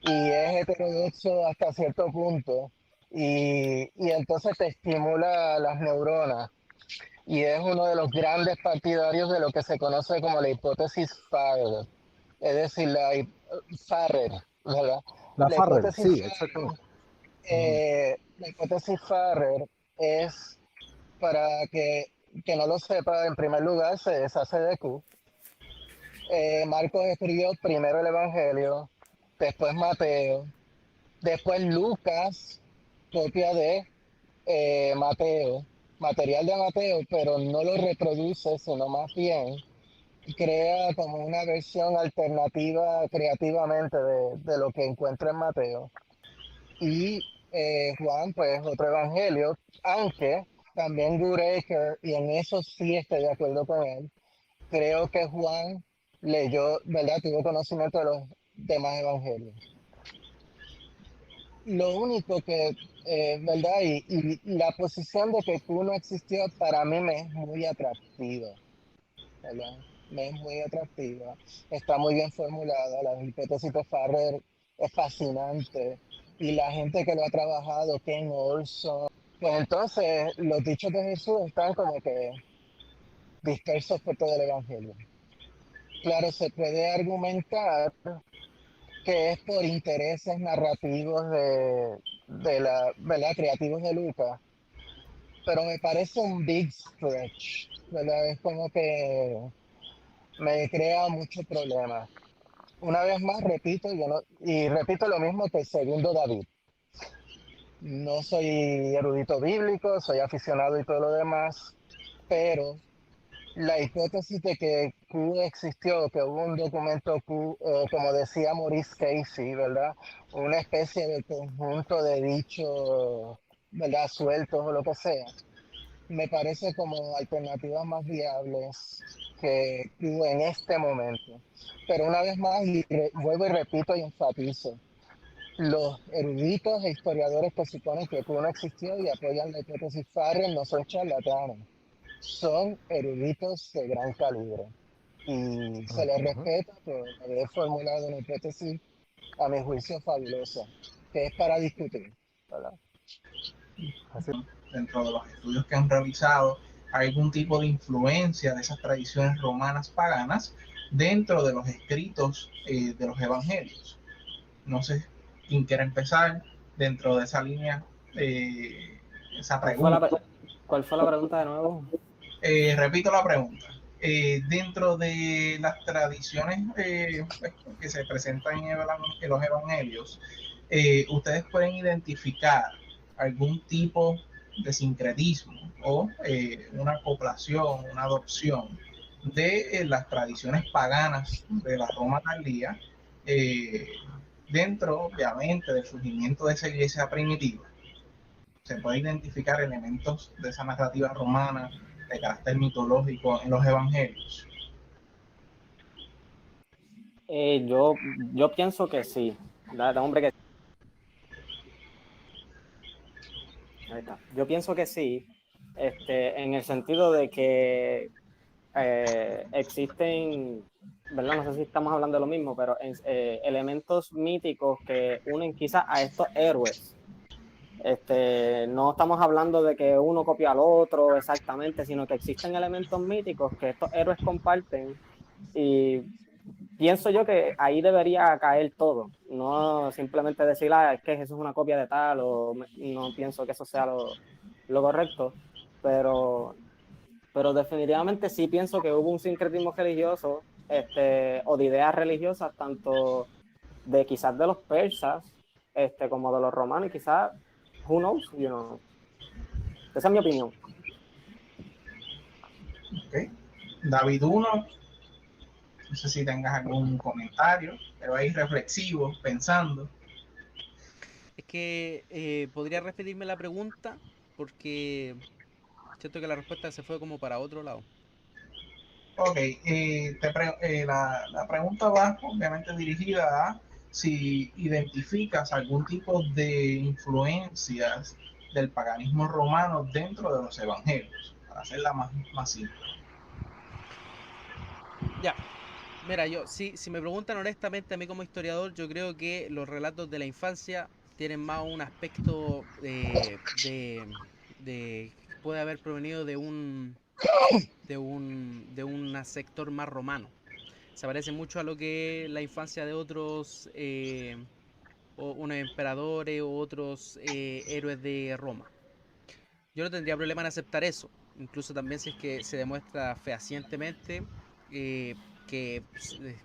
y es heterodoxo hasta cierto punto, y entonces te estimula las neuronas, y es uno de los grandes partidarios de lo que se conoce como la hipótesis Farrer, es decir, Farrer, ¿verdad? La La Farrell, hipótesis sí, Farrer, exactamente. Ujú. la hipótesis Farrer es, para que no lo sepa, en primer lugar se deshace de Q. Marcos escribió primero el Evangelio, después Mateo, después Lucas, copia de Mateo, material de Mateo, pero no lo reproduce, sino más bien crea como una versión alternativa creativamente de lo que encuentra en Mateo. Y Juan, pues otro evangelio, aunque también Gouraker, y en eso sí estoy de acuerdo con él, creo que Juan leyó, ¿verdad? Tuvo conocimiento de los demás evangelios. Lo único que, ¿verdad? Y la posición de que Q no existió para mí me es muy atractiva, ¿verdad? Me es muy atractiva. Está muy bien formulada. La hipótesis de Farrer es fascinante. Y la gente que lo ha trabajado, Ken Olson, pues entonces los dichos de Jesús están como que dispersos por todo el Evangelio. Claro, se puede argumentar que es por intereses narrativos de la, ¿verdad? Creativos de Lucas, pero me parece un big stretch, ¿verdad? Es como que me crea mucho problema. Una vez más, repito, y repito lo mismo que el segundo David. No soy erudito bíblico, soy aficionado y todo lo demás, pero la hipótesis de que Q existió, que hubo un documento Q, como decía Maurice Casey, ¿verdad? Una especie de conjunto de dichos, ¿verdad? Sueltos o lo que sea, me parece como alternativas más viables que Q en este momento. Pero una vez más, vuelvo y repito y enfatizo, los eruditos e historiadores que suponen que Q no existió y apoyan la hipótesis Farrell no son charlatanes, son eruditos de gran calibre. Y se les Ujú. respeta por haber formulado una hipótesis, a mi juicio, fabulosa, que es para discutir, ¿verdad? Así Dentro de los estudios que han realizado, hay algún tipo de influencia de esas tradiciones romanas paganas dentro de los escritos de los evangelios. No sé quién quiere empezar dentro de esa línea, esa ¿Cuál fue pregunta. cuál fue la pregunta de nuevo? Repito la pregunta. Dentro de las tradiciones que se presentan en los evangelios, ustedes pueden identificar algún tipo de sincretismo o una acoplación, una adopción de las tradiciones paganas de la Roma tardía, eh, dentro, obviamente, del surgimiento de esa iglesia primitiva. Se puede identificar elementos de esa narrativa romana de carácter mitológico en los evangelios. Yo pienso que sí. Hombre, que ahí está. Yo pienso que sí, en el sentido de que existen, ¿verdad? No sé si estamos hablando de lo mismo, pero elementos míticos que unen quizás a estos héroes. No estamos hablando de que uno copia al otro exactamente, sino que existen elementos míticos que estos héroes comparten y pienso yo que ahí debería caer todo, no simplemente decir, es que Jesús es una copia de tal, no pienso que eso sea lo correcto, pero, pero definitivamente sí pienso que hubo un sincretismo religioso, o de ideas religiosas, tanto de quizás de los persas, como de los romanos, y quizás, who knows, Esa es mi opinión. ¿Ok? David 1, no sé si tengas algún comentario, pero ahí reflexivo, pensando. Es que podría repetirme la pregunta porque siento que la respuesta se fue como para otro lado. Ok, la pregunta va obviamente dirigida a si identificas algún tipo de influencias del paganismo romano dentro de los evangelios, para hacerla más simple. Ya, mira, si me preguntan honestamente a mí como historiador, yo creo que los relatos de la infancia tienen más un aspecto puede haber provenido de un sector más romano. Se parece mucho a lo que la infancia de otros o unos emperadores o otros héroes de Roma. Yo no tendría problema en aceptar eso, incluso también si es que se demuestra fehacientemente eh, que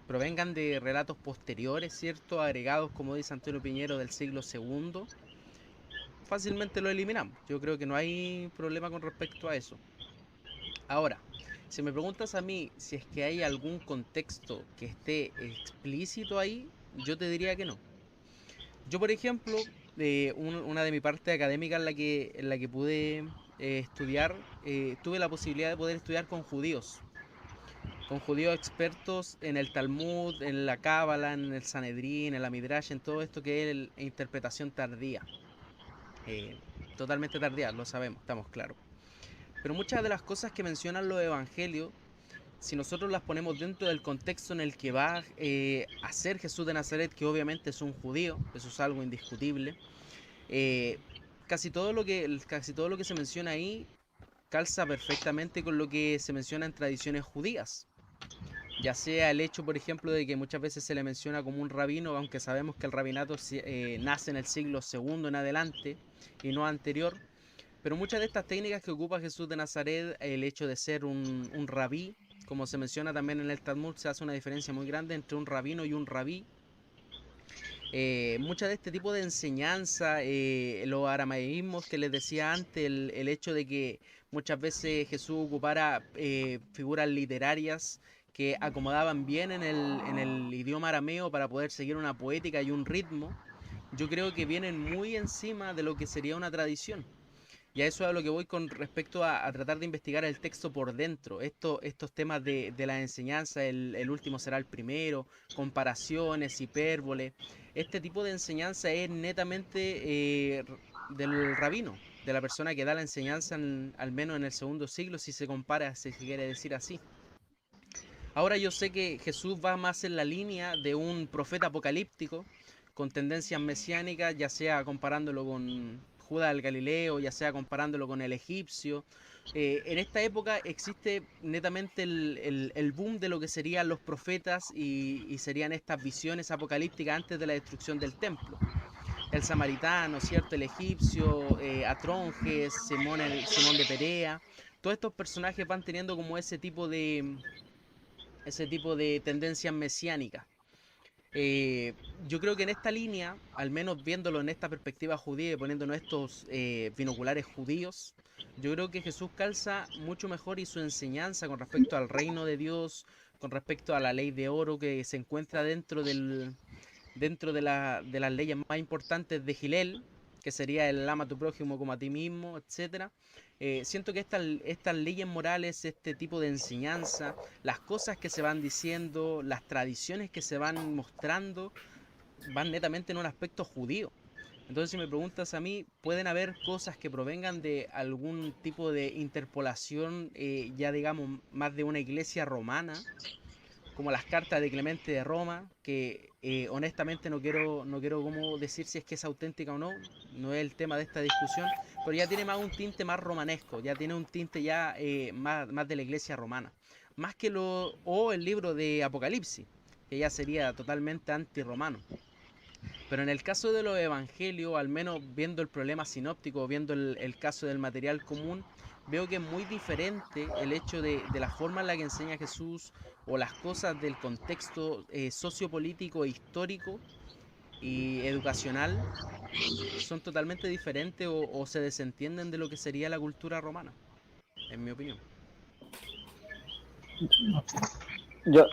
provengan de relatos posteriores, ¿cierto? Agregados, como dice Antonio Piñero, del siglo segundo, fácilmente lo eliminamos. Yo creo que no hay problema con respecto a eso. Ahora, si me preguntas a mí si es que hay algún contexto que esté explícito ahí, yo te diría que no. Yo, por ejemplo, una de mi parte académica en la que pude estudiar, tuve la posibilidad de poder estudiar con judíos expertos en el Talmud, en la Cábala, en el Sanedrín, en la Midrash, en todo esto que es interpretación tardía. Eh, Totalmente tardía, lo sabemos, estamos claros. Pero muchas de las cosas que mencionan los evangelios, si nosotros las ponemos dentro del contexto en el que va a ser Jesús de Nazaret, que obviamente es un judío, eso es algo indiscutible, eh, casi todo lo que se menciona ahí calza perfectamente con lo que se menciona en tradiciones judías. Ya sea el hecho, por ejemplo, de que muchas veces se le menciona como un rabino, aunque sabemos que el rabinato nace en el siglo segundo en adelante y no anterior. Pero muchas de estas técnicas que ocupa Jesús de Nazaret, el hecho de ser un rabí, como se menciona también en el Talmud, se hace una diferencia muy grande entre un rabino y un rabí. Mucha de este tipo de enseñanza, los aramaísmos que les decía antes, el hecho de que muchas veces Jesús ocupara figuras literarias que acomodaban bien en el idioma arameo para poder seguir una poética y un ritmo, yo creo que vienen muy encima de lo que sería una tradición. Y a eso es a lo que voy con respecto a tratar de investigar el texto por dentro. Estos temas de la enseñanza, el último será el primero, comparaciones, hipérbole. Este tipo de enseñanza es netamente del rabino, de la persona que da la enseñanza al menos en el segundo siglo, si se compara, si se quiere decir así. Ahora yo sé que Jesús va más en la línea de un profeta apocalíptico, con tendencias mesiánicas, ya sea comparándolo con Judas el Galileo, ya sea comparándolo con el egipcio. En esta época existe netamente el boom de lo que serían los profetas y serían estas visiones apocalípticas antes de la destrucción del templo. El samaritano, ¿cierto? El egipcio, Atronges, Simón de Perea. Todos estos personajes van teniendo como ese tipo de tendencias mesiánicas. Yo creo que en esta línea, al menos viéndolo en esta perspectiva judía y poniéndonos estos binoculares judíos, yo creo que Jesús calza mucho mejor y su enseñanza con respecto al reino de Dios, con respecto a la ley de oro que se encuentra dentro de las leyes más importantes de Gilel, que sería el ama a tu prójimo como a ti mismo, etcétera. Siento que estas leyes morales, este tipo de enseñanza, las cosas que se van diciendo, las tradiciones que se van mostrando, van netamente en un aspecto judío. Entonces, si me preguntas a mí, pueden haber cosas que provengan de algún tipo de interpolación, ya digamos, más de una iglesia romana, como las cartas de Clemente de Roma, que honestamente no quiero como decir si es que es auténtica o no, no es el tema de esta discusión, pero ya tiene más un tinte más romanesco, ya tiene un tinte ya más de la iglesia romana, más que o el libro de Apocalipsis, que ya sería totalmente antirromano. Pero en el caso de los evangelios, al menos viendo el problema sinóptico, viendo el caso del material común, veo que es muy diferente el hecho de la forma en la que enseña Jesús o las cosas del contexto sociopolítico e histórico y educacional son totalmente diferentes o se desentienden de lo que sería la cultura romana, en mi opinión.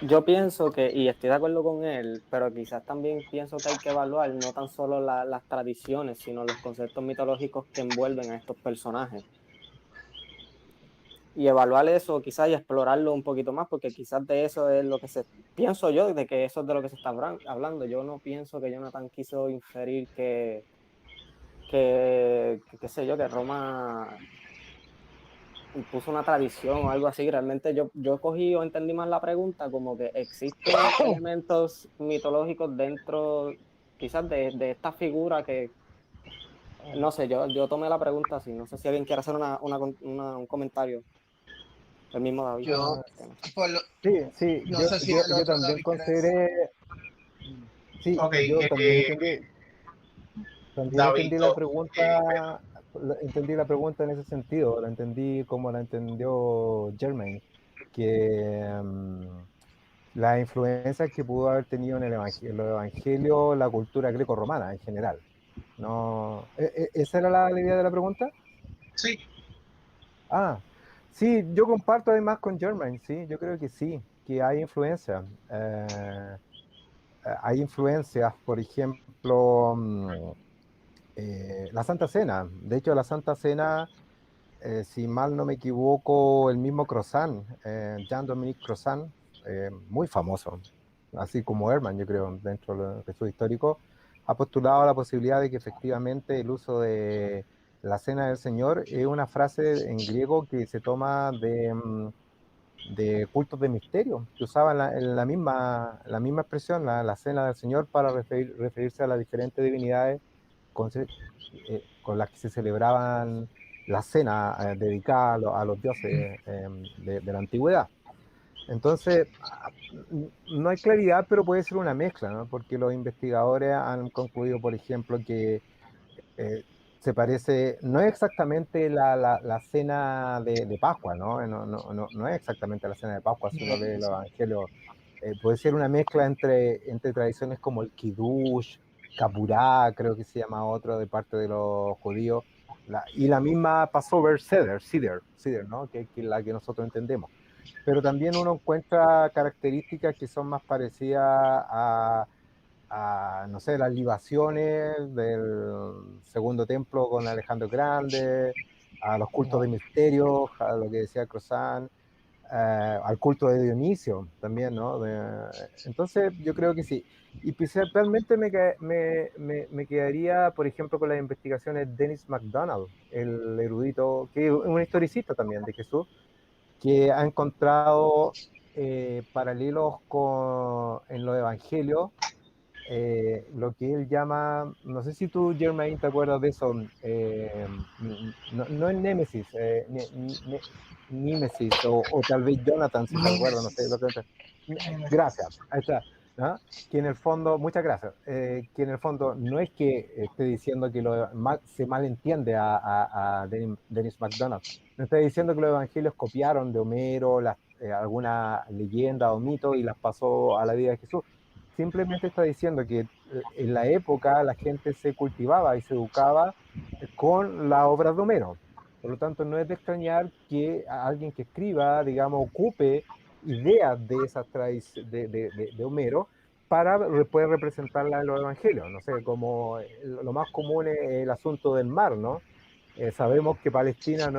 Yo pienso que, y estoy de acuerdo con él, pero quizás también pienso que hay que evaluar no tan solo las tradiciones, sino los conceptos mitológicos que envuelven a estos personajes. Y evaluar eso quizás y explorarlo un poquito más, porque quizás de eso es lo que pienso yo, de que eso es de lo que se está hablando. Yo no pienso que Jonathan quiso inferir qué sé yo, que Roma impuso una tradición o algo así. Realmente yo cogí o entendí más la pregunta como que existen elementos mitológicos dentro quizás de esta figura que, no sé, yo tomé la pregunta así. No sé si alguien quiere hacer un comentario. El mismo David. Yo, por lo- Sí, sí, no sé si el yo otro también David quiere decir. consideré, sí, Ok, yo también David, entendí la pregunta, entendí la pregunta en ese sentido, la entendí como la entendió Germain, que la influencia que pudo haber tenido en los evangelios la cultura greco-romana en general. No, ¿esa era la idea de la pregunta? sí, Ah, sí, yo comparto además con Germain, sí, yo creo que sí, que hay influencia. Hay influencias, por ejemplo, la Santa Cena. De hecho, la Santa Cena, si mal no me equivoco, el mismo Crozan, Jean-Dominique Crozan, muy famoso, así como Herman, yo creo, dentro de Jesús histórico, ha postulado la posibilidad de que efectivamente el uso de la Cena del Señor es una frase en griego que se toma de cultos de misterio, que usaban la misma expresión, la Cena del Señor, para referirse a las diferentes divinidades con las que se celebraban la cena dedicada a los dioses de la antigüedad. Entonces, no hay claridad, pero puede ser una mezcla, ¿no? Porque los investigadores han concluido, por ejemplo, que eh, se parece, no es exactamente la cena de Pascua, ¿no? No es exactamente la cena de Pascua, si uno lee los evangelios. Puede ser una mezcla entre tradiciones como el Kiddush, Kapurá, creo que se llama otro de parte de los judíos, y la misma Passover Seder, ¿no? Que es la que nosotros entendemos. Pero también uno encuentra características que son más parecidas no sé, las libaciones del segundo templo con Alejandro Grande, a los cultos de misterio, a lo que decía Crozan, al culto de Dionisio también, ¿no? Entonces yo creo que sí. Y principalmente me quedaría, por ejemplo, con las investigaciones de Dennis MacDonald, el erudito, que es un historicista también de Jesús, que ha encontrado paralelos en los evangelios, lo que él llama, no sé si tú, Germain, te acuerdas de eso, no es Némesis, Némesis, o tal vez Jonathan, si se acuerda, no sé, gracias, ahí está, ¿no? Que en el fondo, muchas gracias, que en el fondo no es que esté diciendo que se malentiende a Dennis MacDonald, no está diciendo que los evangelios copiaron de Homero alguna leyenda o mito y las pasó a la vida de Jesús. Simplemente está diciendo que en la época la gente se cultivaba y se educaba con las obras de Homero. Por lo tanto, no es de extrañar que alguien que escriba, digamos, ocupe ideas de esas tradiciones de Homero para poder representarlas en los evangelios. No sé, como lo más común es el asunto del mar, ¿no? Sabemos que Palestina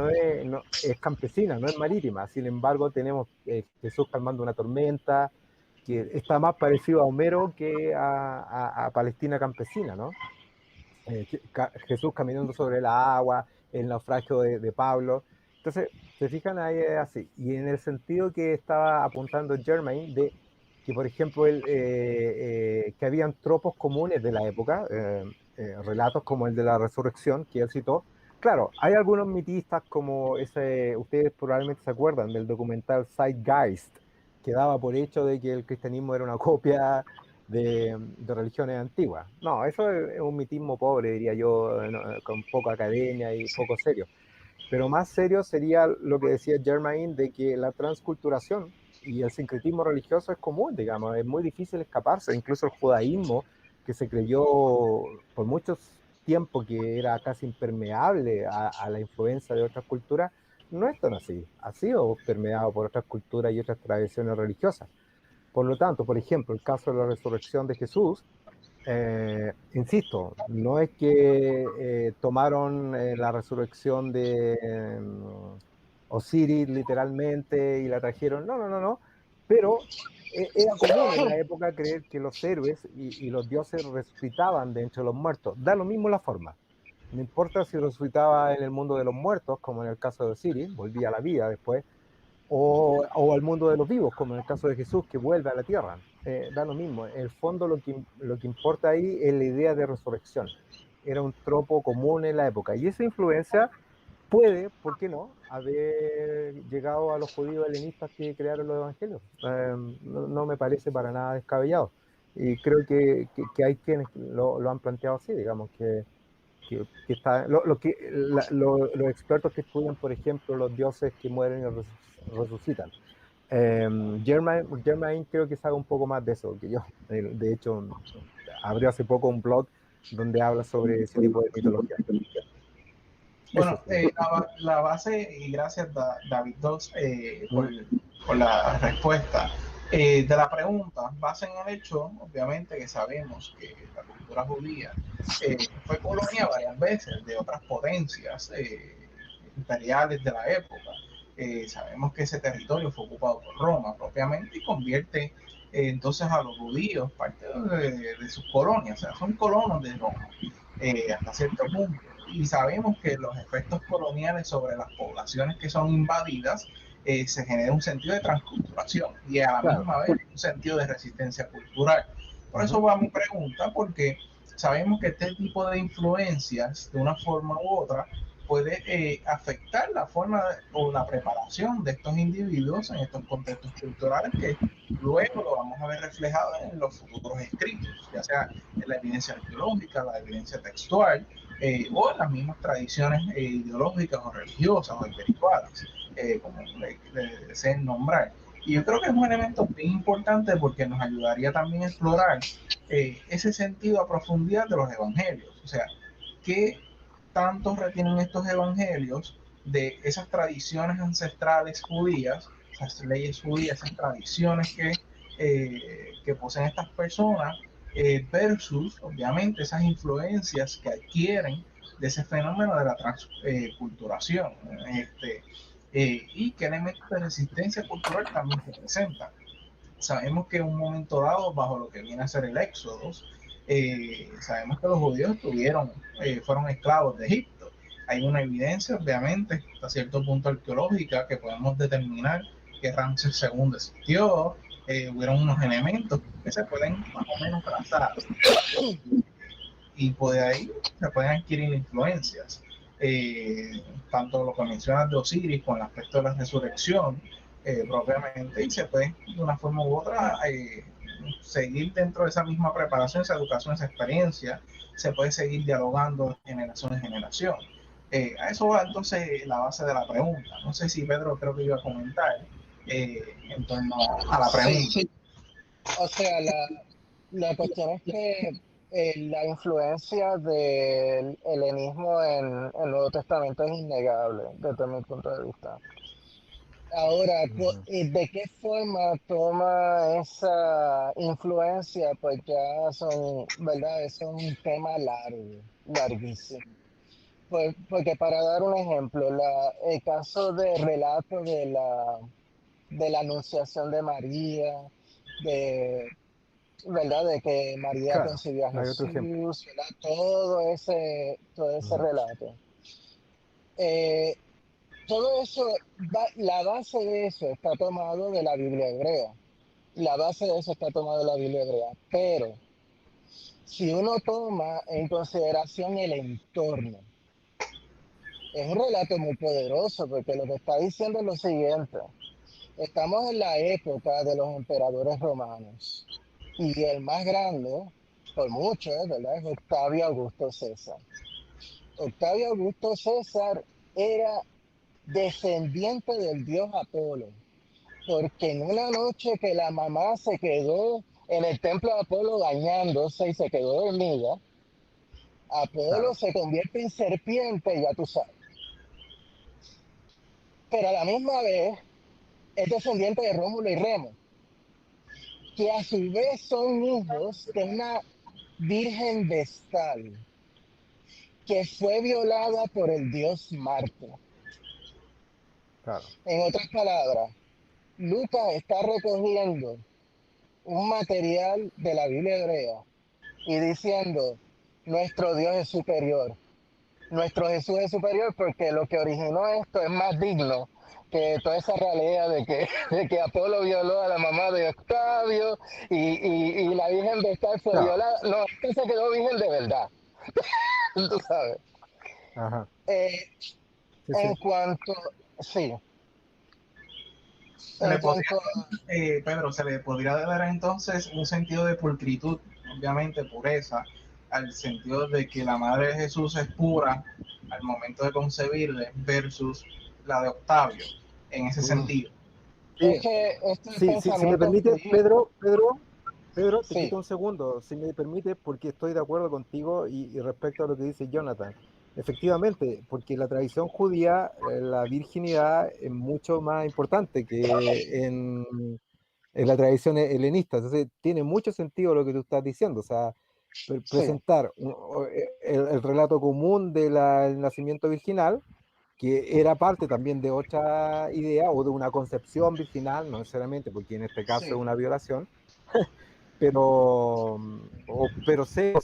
es campesina, no es marítima. Sin embargo, tenemos Jesús calmando una tormenta, que está más parecido a Homero que a Palestina campesina, ¿no? Jesús caminando sobre la agua, el naufragio de Pablo. Entonces, se fijan ahí es así. Y en el sentido que estaba apuntando Germain, de que, por ejemplo, que habían tropos comunes de la época, relatos como el de la resurrección, que él citó. Claro, hay algunos mitistas como ese, ustedes probablemente se acuerdan del documental Zeitgeist, que daba por hecho de que el cristianismo era una copia de religiones antiguas. No, eso es un mitismo pobre, diría yo, con poca academia y poco serio. Pero más serio sería lo que decía Germain, de que la transculturación y el sincretismo religioso es común, digamos, es muy difícil escaparse. Incluso el judaísmo que se creyó por mucho tiempo que era casi impermeable a la influencia de otras culturas, no es tan así. Ha sido permeado por otras culturas y otras tradiciones religiosas. Por lo tanto, por ejemplo, el caso de la resurrección de Jesús, insisto, no es que tomaron la resurrección de Osiris literalmente y la trajeron, no, no, no, no, pero era común en la época creer que los héroes y los dioses resucitaban de entre los muertos, da lo mismo la forma, no importa si resucitaba en el mundo de los muertos, como en el caso de Osiris, volvía a la vida después, o al mundo de los vivos, como en el caso de Jesús, que vuelve a la tierra. Da lo mismo. En el fondo lo que importa ahí es la idea de resurrección. Era un tropo común en la época. Y esa influencia puede, ¿por qué no?, haber llegado a los judíos helenistas que crearon los evangelios. No me parece para nada descabellado. Y creo que hay quienes lo han planteado así, digamos, que está, los expertos que estudian, por ejemplo, los dioses que mueren y resucitan. Germain creo que sabe un poco más de eso que yo. De hecho, abrió hace poco un blog donde habla sobre ese tipo de mitología. Bueno, Sí. la base, y gracias David Doss por la respuesta de la pregunta, base en el hecho, obviamente, que sabemos que la cultura judía fue colonia varias veces de otras potencias imperiales de la época. Sabemos que ese territorio fue ocupado por Roma propiamente y convierte entonces a los judíos parte de sus colonias, o sea, son colonos de Roma hasta cierto punto. Y sabemos que los efectos coloniales sobre las poblaciones que son invadidas se genera un sentido de transculturación y a la Claro. misma vez un sentido de resistencia cultural. Por eso va mi pregunta, porque sabemos que este tipo de influencias, de una forma u otra, puede afectar la forma o la preparación de estos individuos en estos contextos culturales que luego lo vamos a ver reflejado en los futuros escritos, ya sea en la evidencia arqueológica, la evidencia textual, o en las mismas tradiciones ideológicas o religiosas o espirituales, como le deseen nombrar. Y yo creo que es un elemento bien importante porque nos ayudaría también a explorar ese sentido a profundidad de los evangelios. O sea, ¿qué tanto retienen estos evangelios de esas tradiciones ancestrales judías, esas leyes judías, esas tradiciones que poseen estas personas, versus, obviamente, esas influencias que adquieren de ese fenómeno de la transculturación? Y qué elementos de resistencia cultural también se presentan. Sabemos que en un momento dado, bajo lo que viene a ser el Éxodo, sabemos que los judíos fueron esclavos de Egipto. Hay una evidencia, obviamente, hasta cierto punto arqueológica, que podemos determinar que Ramses II existió. Hubieron unos elementos que se pueden más o menos trazar y de ahí se pueden adquirir influencias. Tanto lo que mencionas de Osiris con el aspecto de la resurrección propiamente, y se puede de una forma u otra seguir dentro de esa misma preparación, esa educación, esa experiencia, se puede seguir dialogando de generación en generación. A eso va entonces la base de la pregunta. No sé si Pedro creo que iba a comentar en torno a la pregunta. Sí, sí. O sea, la cuestión es que la influencia del helenismo en el Nuevo Testamento es innegable desde mi punto de vista. Ahora, ¿de qué forma toma esa influencia? Pues ya son, ¿verdad? Eso es un tema largo, larguísimo. Porque para dar un ejemplo, el caso de relato de la anunciación de María, de, ¿verdad? De que María Claro, concibió a hay otro ejemplo. Jesús, ¿verdad? Todo ese relato. Eh, Todo eso, la base de eso está tomado de la Biblia hebrea. La base de eso está tomado de la Biblia hebrea. Pero si uno toma en consideración el entorno, es un relato muy poderoso porque lo que está diciendo es lo siguiente. Estamos en la época de los emperadores romanos y el más grande, por mucho, ¿verdad? Es Octavio Augusto César. Octavio Augusto César era descendiente del dios Apolo, porque en una noche que la mamá se quedó en el templo de Apolo bañándose y se quedó dormida, Apolo Claro. se convierte en serpiente, ya tú sabes. Pero a la misma vez es descendiente de Rómulo y Remo, que a su vez son hijos de una virgen vestal que fue violada por el dios Marte. Claro. En otras palabras, Lucas está recogiendo un material de la Biblia hebrea y diciendo, nuestro Dios es superior, nuestro Jesús es superior porque lo que originó esto es más digno que toda esa realidad de que Apolo violó a la mamá de Octavio y la Virgen Vestal fue Claro. violada. No, esta se quedó virgen de verdad, tú sabes. Ajá. Eh, Sí, sí. en cuanto, sí, Se le en podría, cuanto, Pedro, se le podría dar entonces un sentido de pulcritud, obviamente pureza, al sentido de que la madre de Jesús es pura al momento de concebirle versus la de Octavio, en ese Mm, sentido. es sí, que este es el sí, sí, si me pensamiento permite, bíblico, Pedro, te sí, quito un segundo, si me permite, porque estoy de acuerdo contigo y respecto a lo que dice Jonathan. Efectivamente, porque la tradición judía, la virginidad es mucho más importante que en la tradición helenista. Entonces, tiene mucho sentido lo que tú estás diciendo. O sea, sí, presentar el relato común del nacimiento virginal, que era parte también de otra idea o de una concepción virginal, no necesariamente, porque en este caso es sí, una violación, pero se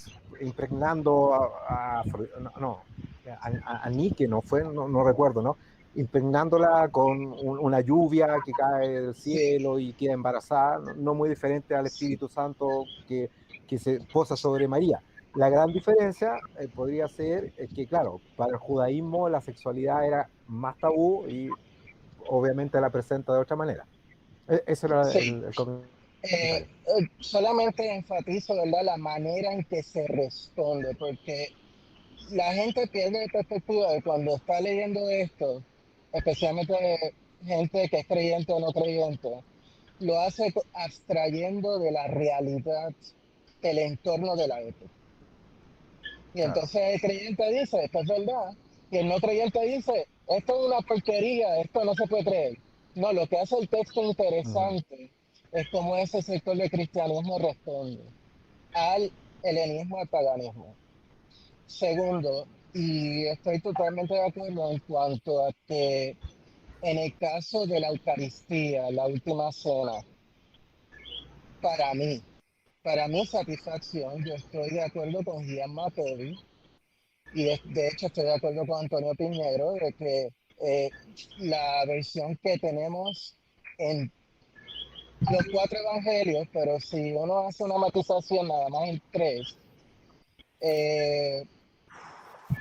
impregnando a Nike, no fue, no recuerdo, ¿no? Impregnándola con una lluvia que cae del sí, cielo y queda embarazada, no muy diferente al sí, Espíritu Santo que se posa sobre María. La gran diferencia podría ser que, claro, para el judaísmo la sexualidad era más tabú y obviamente la presenta de otra manera. Ese era sí. el comentario. Solamente enfatizo, ¿verdad?, la manera en que se responde, porque la gente pierde perspectiva de cuando está leyendo esto, especialmente gente que es creyente o no creyente, lo hace abstrayendo de la realidad del entorno de la época. Y Claro. entonces el creyente dice, esto es verdad, y el no creyente dice, esto es una porquería, esto no se puede creer. No, lo que hace el texto Ujú. interesante es cómo ese sector del cristianismo responde al helenismo, al paganismo. Segundo, y estoy totalmente de acuerdo en cuanto a que en el caso de la Eucaristía, la última cena, para mí, para mi satisfacción, yo estoy de acuerdo con Gian Materi y de hecho estoy de acuerdo con Antonio Piñero de que la versión que tenemos en los cuatro evangelios, pero si uno hace una matización nada más en tres, eh,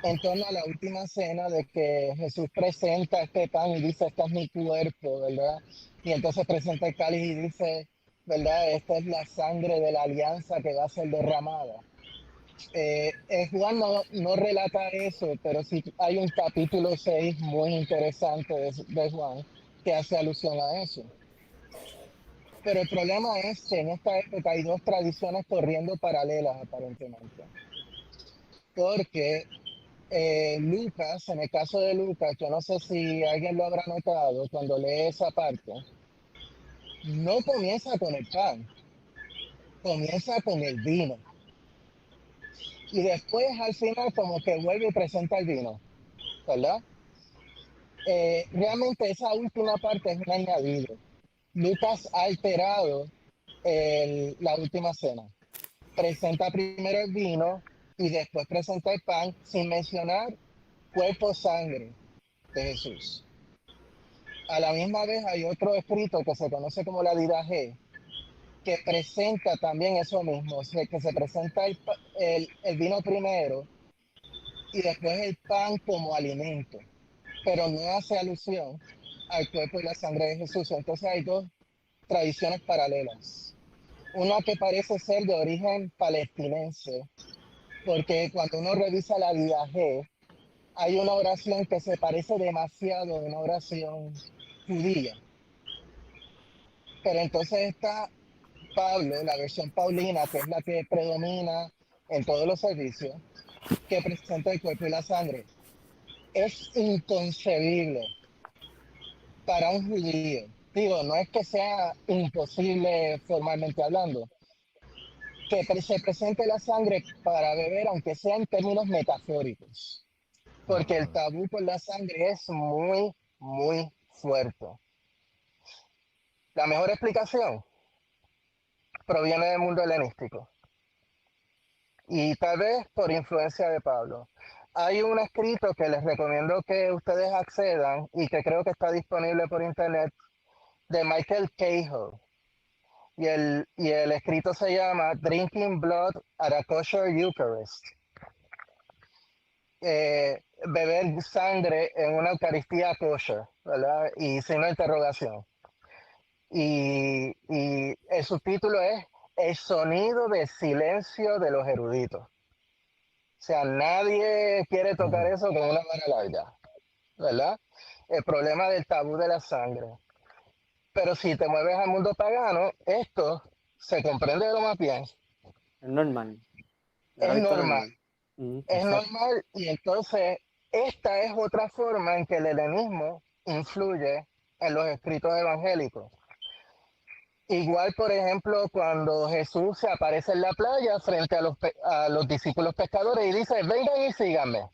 en torno a la última cena de que Jesús presenta este pan y dice, este es mi cuerpo, ¿verdad? Y entonces presenta el cáliz y dice, ¿verdad? Esta es la sangre de la alianza que va a ser derramada. Juan no relata eso, pero sí hay un capítulo 6 muy interesante de Juan que hace alusión a eso. Pero el problema es que en esta época hay dos tradiciones corriendo paralelas aparentemente. Porque Lucas, en el caso de Lucas, yo no sé si alguien lo habrá notado cuando lee esa parte, no comienza con el pan, comienza con el vino. Y después al final como que vuelve y presenta el vino, ¿verdad? Realmente esa última parte es un añadido. Lucas ha alterado la última cena. Presenta primero el vino y después presenta el pan sin mencionar cuerpo, sangre de Jesús. A la misma vez hay otro escrito que se conoce como la Didaje, que presenta también eso mismo, o sea, que se presenta el vino primero y después el pan como alimento, pero no hace alusión al cuerpo y la sangre de Jesús. Entonces hay dos tradiciones paralelas. Una que parece ser de origen palestinense, porque cuando uno revisa la Didaje, hay una oración que se parece demasiado a una oración judía. Pero entonces está Pablo, la versión paulina, que es la que predomina en todos los servicios, que presenta el cuerpo y la sangre. Es inconcebible para un judío. Digo, no es que sea imposible formalmente hablando, que se presente la sangre para beber, aunque sea en términos metafóricos, porque el tabú por la sangre es muy, muy fuerte. La mejor explicación proviene del mundo helenístico y tal vez por influencia de Pablo. Hay un escrito que les recomiendo que ustedes accedan y que creo que está disponible por internet de Michael Cahill. Y el escrito se llama Drinking Blood at a Kosher Eucharist. Beber sangre en una Eucaristía kosher, ¿verdad? Y sin interrogación. Y el subtítulo es El sonido de silencio de los eruditos. O sea, nadie quiere tocar eso con una vara larga, ¿verdad? El problema del tabú de la sangre. Pero si te mueves al mundo pagano, esto se comprende de lo más bien. Es normal. Era Es visto normal, normal. Ujú. es Exacto. normal y entonces esta es otra forma en que el helenismo influye en los escritos evangélicos. Igual, por ejemplo, cuando Jesús se aparece en la playa frente a los discípulos pescadores y dice, vengan y síganme.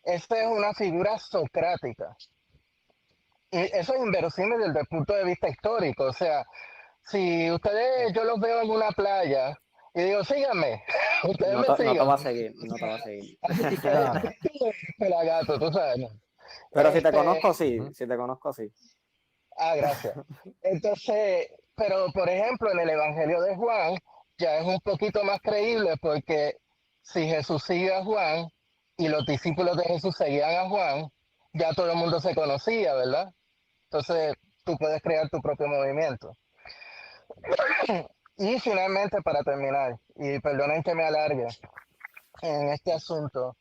Esta es una figura socrática. Y eso es inverosímil desde el punto de vista histórico. O sea, si ustedes, yo los veo en una playa y digo, síganme, ustedes No me te, no te siguen. va a seguir, no te va a seguir. Así que, Claro. pelagato, tú sabes, ¿no? Pero si te conozco, sí. Ujú. Si te conozco, sí. Gracias. Entonces, pero por ejemplo, en el Evangelio de Juan ya es un poquito más creíble porque si Jesús sigue a Juan y los discípulos de Jesús seguían a Juan, ya todo el mundo se conocía, ¿verdad? Entonces, tú puedes crear tu propio movimiento. Y finalmente, para terminar, y perdonen que me alargue en este asunto,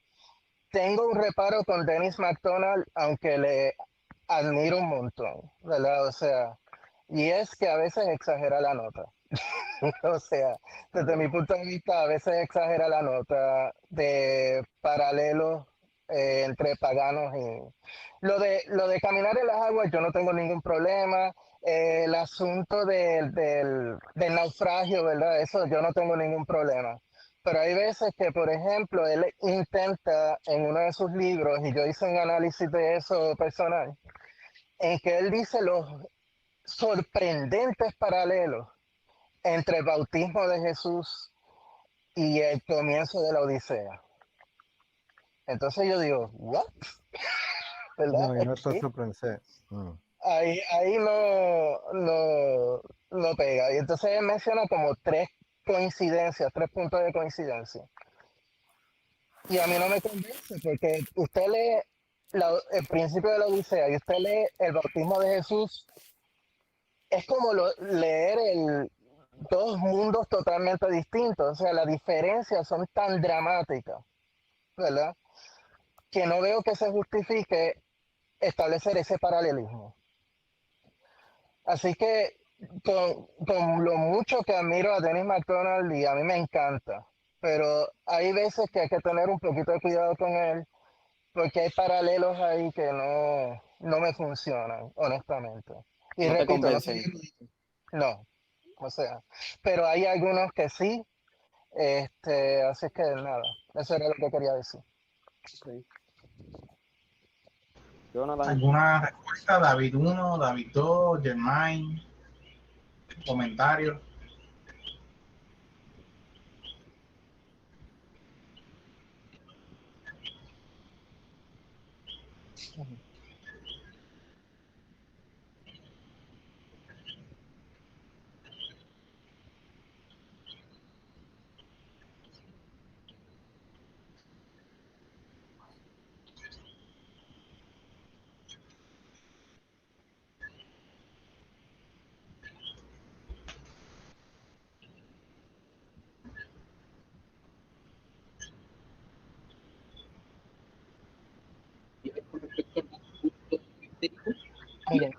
tengo un reparo con Dennis McDonald, aunque le admiro un montón, ¿verdad? O sea, y es que a veces exagera la nota. O sea, desde mi punto de vista, a veces exagera la nota de paralelos entre paganos y... Lo de caminar en las aguas, yo no tengo ningún problema. El asunto del naufragio, ¿verdad? Eso yo no tengo ningún problema. Pero hay veces que, por ejemplo, él intenta en uno de sus libros, y yo hice un análisis de eso personal, en que él dice los sorprendentes paralelos entre el bautismo de Jesús y el comienzo de la Odisea. Entonces yo digo, ¿what? ¿Verdad? No, y no está ¿Qué? sorprendente. Ahí no pega. Y entonces él menciona como tres coincidencias, tres puntos de coincidencia. Y a mí no me convence porque usted lee el principio de la Odisea y usted lee el bautismo de Jesús, es como leer dos mundos totalmente distintos. O sea, las diferencias son tan dramáticas, ¿verdad? Que no veo que se justifique establecer ese paralelismo. Así que con lo mucho que admiro a Dennis McDonald y a mí me encanta, pero hay veces que hay que tener un poquito de cuidado con él porque hay paralelos ahí que no me funcionan, honestamente. Y No te repito, no soy convencen. erudito, no, o sea, pero hay algunos que sí, así que nada, eso era lo que quería decir. Okay. Jonathan, ¿Alguna respuesta? David uno, David 2, Germain, comentarios. Miren,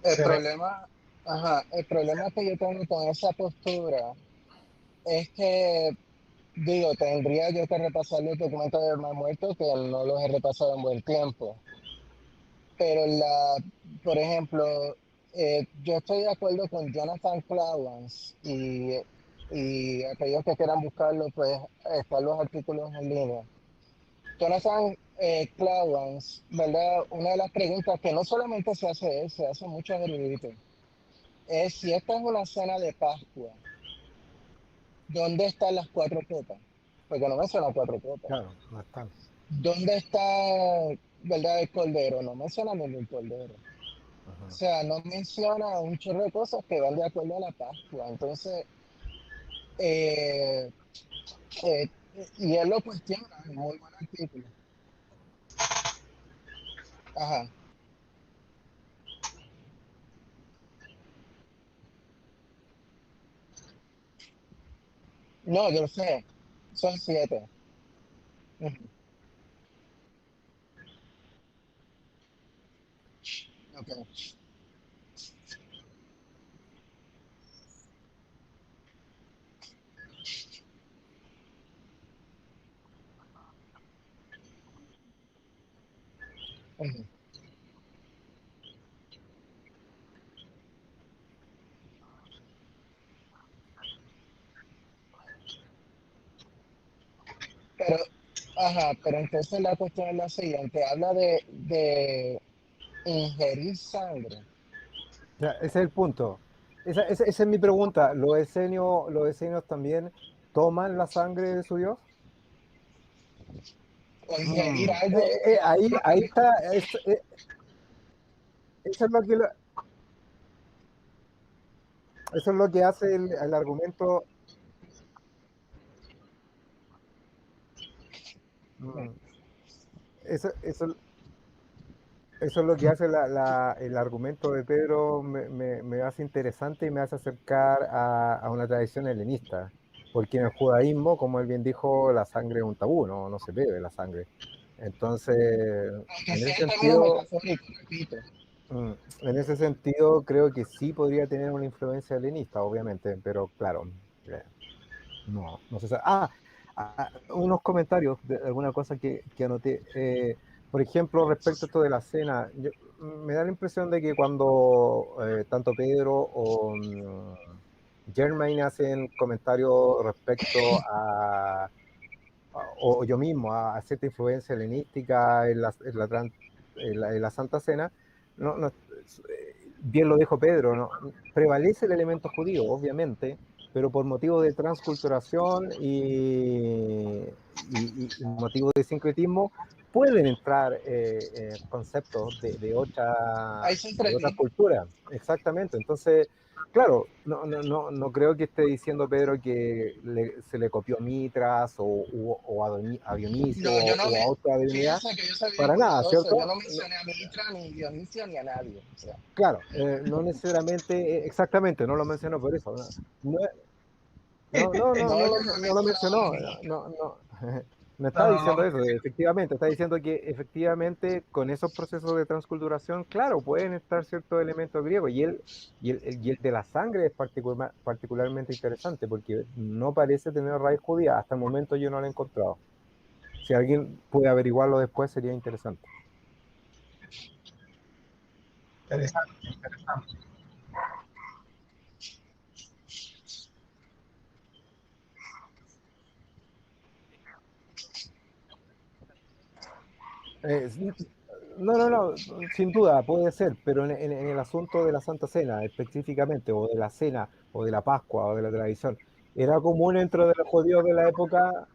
El Se ve- problema, ajá, el problema que yo tengo con esa postura es que, digo, tendría yo que repasar los documentos de más muertos, que no los he repasado en buen tiempo. Pero por ejemplo, yo estoy de acuerdo con Jonathan Clowans y aquellos que quieran buscarlo, pues están los artículos en línea. Jonathan Clowans, ¿verdad? Una de las preguntas que no solamente se hace él, se hace muchos eruditos, es si esta es una cena de Pascua, ¿dónde están las cuatro copas? Porque no menciona cuatro copas. Claro, no están. ¿Dónde está, verdad, el cordero? No menciona ningún cordero. Ajá. O sea, no menciona un chorro de cosas que van de acuerdo a la Pascua. Entonces, eh, eh, y él lo cuestiona, muy buen artículo. Ajá. No, yo sé, son 7. Ujú, ok, ujú. Pero, ajá, pero entonces la cuestión es la siguiente, habla de ingerir sangre. Ya, ese es el punto. Esa es mi pregunta. Los esenios también toman la sangre de su Dios? O ingerir algo, Ahí está. Eso es lo que, eso es lo que hace el argumento. mm, Eso, eso, eso es lo que hace el argumento de Pedro, me hace interesante y me hace acercar a una tradición helenista. Porque en el judaísmo, como él bien dijo, la sangre es un tabú, no se bebe la sangre. Entonces, aunque en ese sea en términos sentido, metafóricos, repito. mm, en ese sentido, creo que sí podría tener una influencia helenista, obviamente, pero claro, eh, no se sabe. Unos comentarios de alguna cosa que anoté. Por ejemplo, respecto a esto de la cena, me da la impresión de que cuando tanto Pedro o Germain hacen comentarios respecto o yo mismo, a cierta influencia helenística en la Santa Cena, bien lo dijo Pedro, ¿no? Prevalece el elemento judío, obviamente, pero por motivos de transculturación y motivos de sincretismo, pueden entrar conceptos Hay de otras sincretismo. culturas, exactamente. Entonces, claro, no creo que esté diciendo Pedro que se le copió a Mitras a Dionisio No, yo no o me. a otra divinidad, Fíjense que yo soy bien para nada, cuidadoso. Yo ¿cierto? no mencioné a Mitra, ni Dionisio, ni a nadie. O sea, Claro, no necesariamente, exactamente, no lo mencionó por eso. no, yo No lo no he mencionado a mencionó, Mitra. no No, está no, no. diciendo eso, efectivamente, está diciendo que efectivamente con esos procesos de transculturación, claro, pueden estar ciertos elementos griegos y el de la sangre es particularmente interesante porque no parece tener raíz judía, hasta el momento yo no lo he encontrado. Si alguien puede averiguarlo después sería interesante. Interesante, interesante. Sí, no, sin duda puede ser, pero en el asunto de la Santa Cena específicamente, o de la cena, o de la Pascua, o de la tradición, ¿era común dentro de los judíos de la época?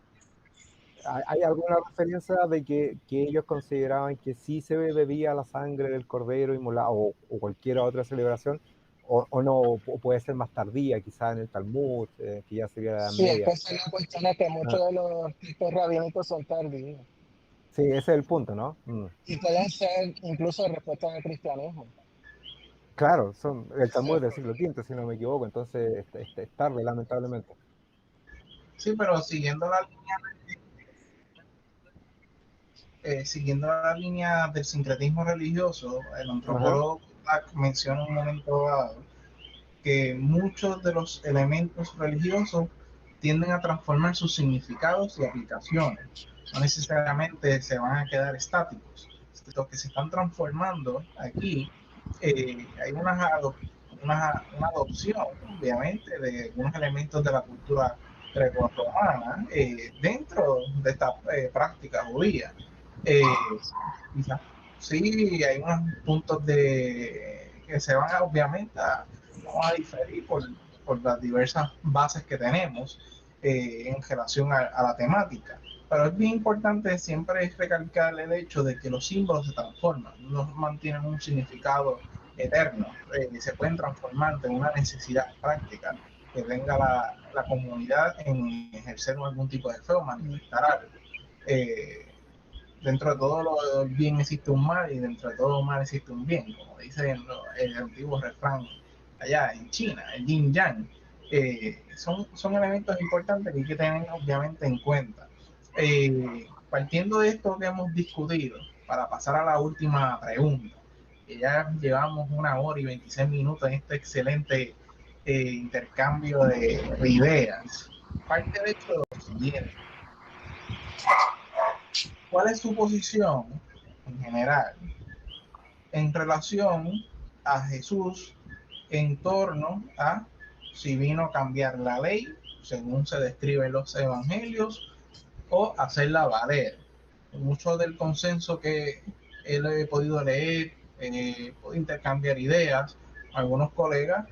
¿Hay alguna referencia de que ellos consideraban que sí se bebía la sangre del cordero inmolado o cualquier otra celebración? O no, o puede ser más tardía, quizás en el Talmud, que ya sería la Edad Sí, es que Media. esa es la cuestión, es que Ah, muchos de los textos rabínicos son tardíos. sí, ese es el punto, ¿no? Y pueden ser incluso respuestas al cristianismo. Claro, el Ese es Talmud el es del siglo problema. V, si no me equivoco, entonces es tarde, lamentablemente. Sí, pero siguiendo la línea del sincretismo religioso, el Ajá. antropólogo Black menciona en un momento dado que muchos de los elementos religiosos tienden a transformar sus significados y aplicaciones. No necesariamente se van a quedar estáticos. Los que se están transformando aquí, hay una adopción, obviamente, de algunos elementos de la cultura greco-romana dentro de esta práctica judía. Eh, quizás sí, hay unos puntos que se van obviamente vamos a diferir por las diversas bases que tenemos en relación a la temática. Pero es bien importante siempre recalcar el hecho de que los símbolos se transforman, no mantienen un significado eternos, se pueden transformar en una necesidad práctica que tenga la comunidad en ejercer algún tipo de fe o manifestar algo. Dentro de todo lo bien existe un mal y dentro de todo mal existe un bien, como dice el antiguo refrán allá en China, el yin yang. Son elementos importantes que hay que tener obviamente en cuenta. Partiendo de esto que hemos discutido, para pasar a la última pregunta, que ya llevamos 1 hora y 26 minutos en este excelente intercambio de ideas. Parte de hecho de lo siguiente: ¿cuál es su posición en general en relación a Jesús en torno a si vino a cambiar la ley, según se describe en los evangelios, o hacerla valer? Mucho del consenso que he podido leer, puedo intercambiar ideas, algunos colegas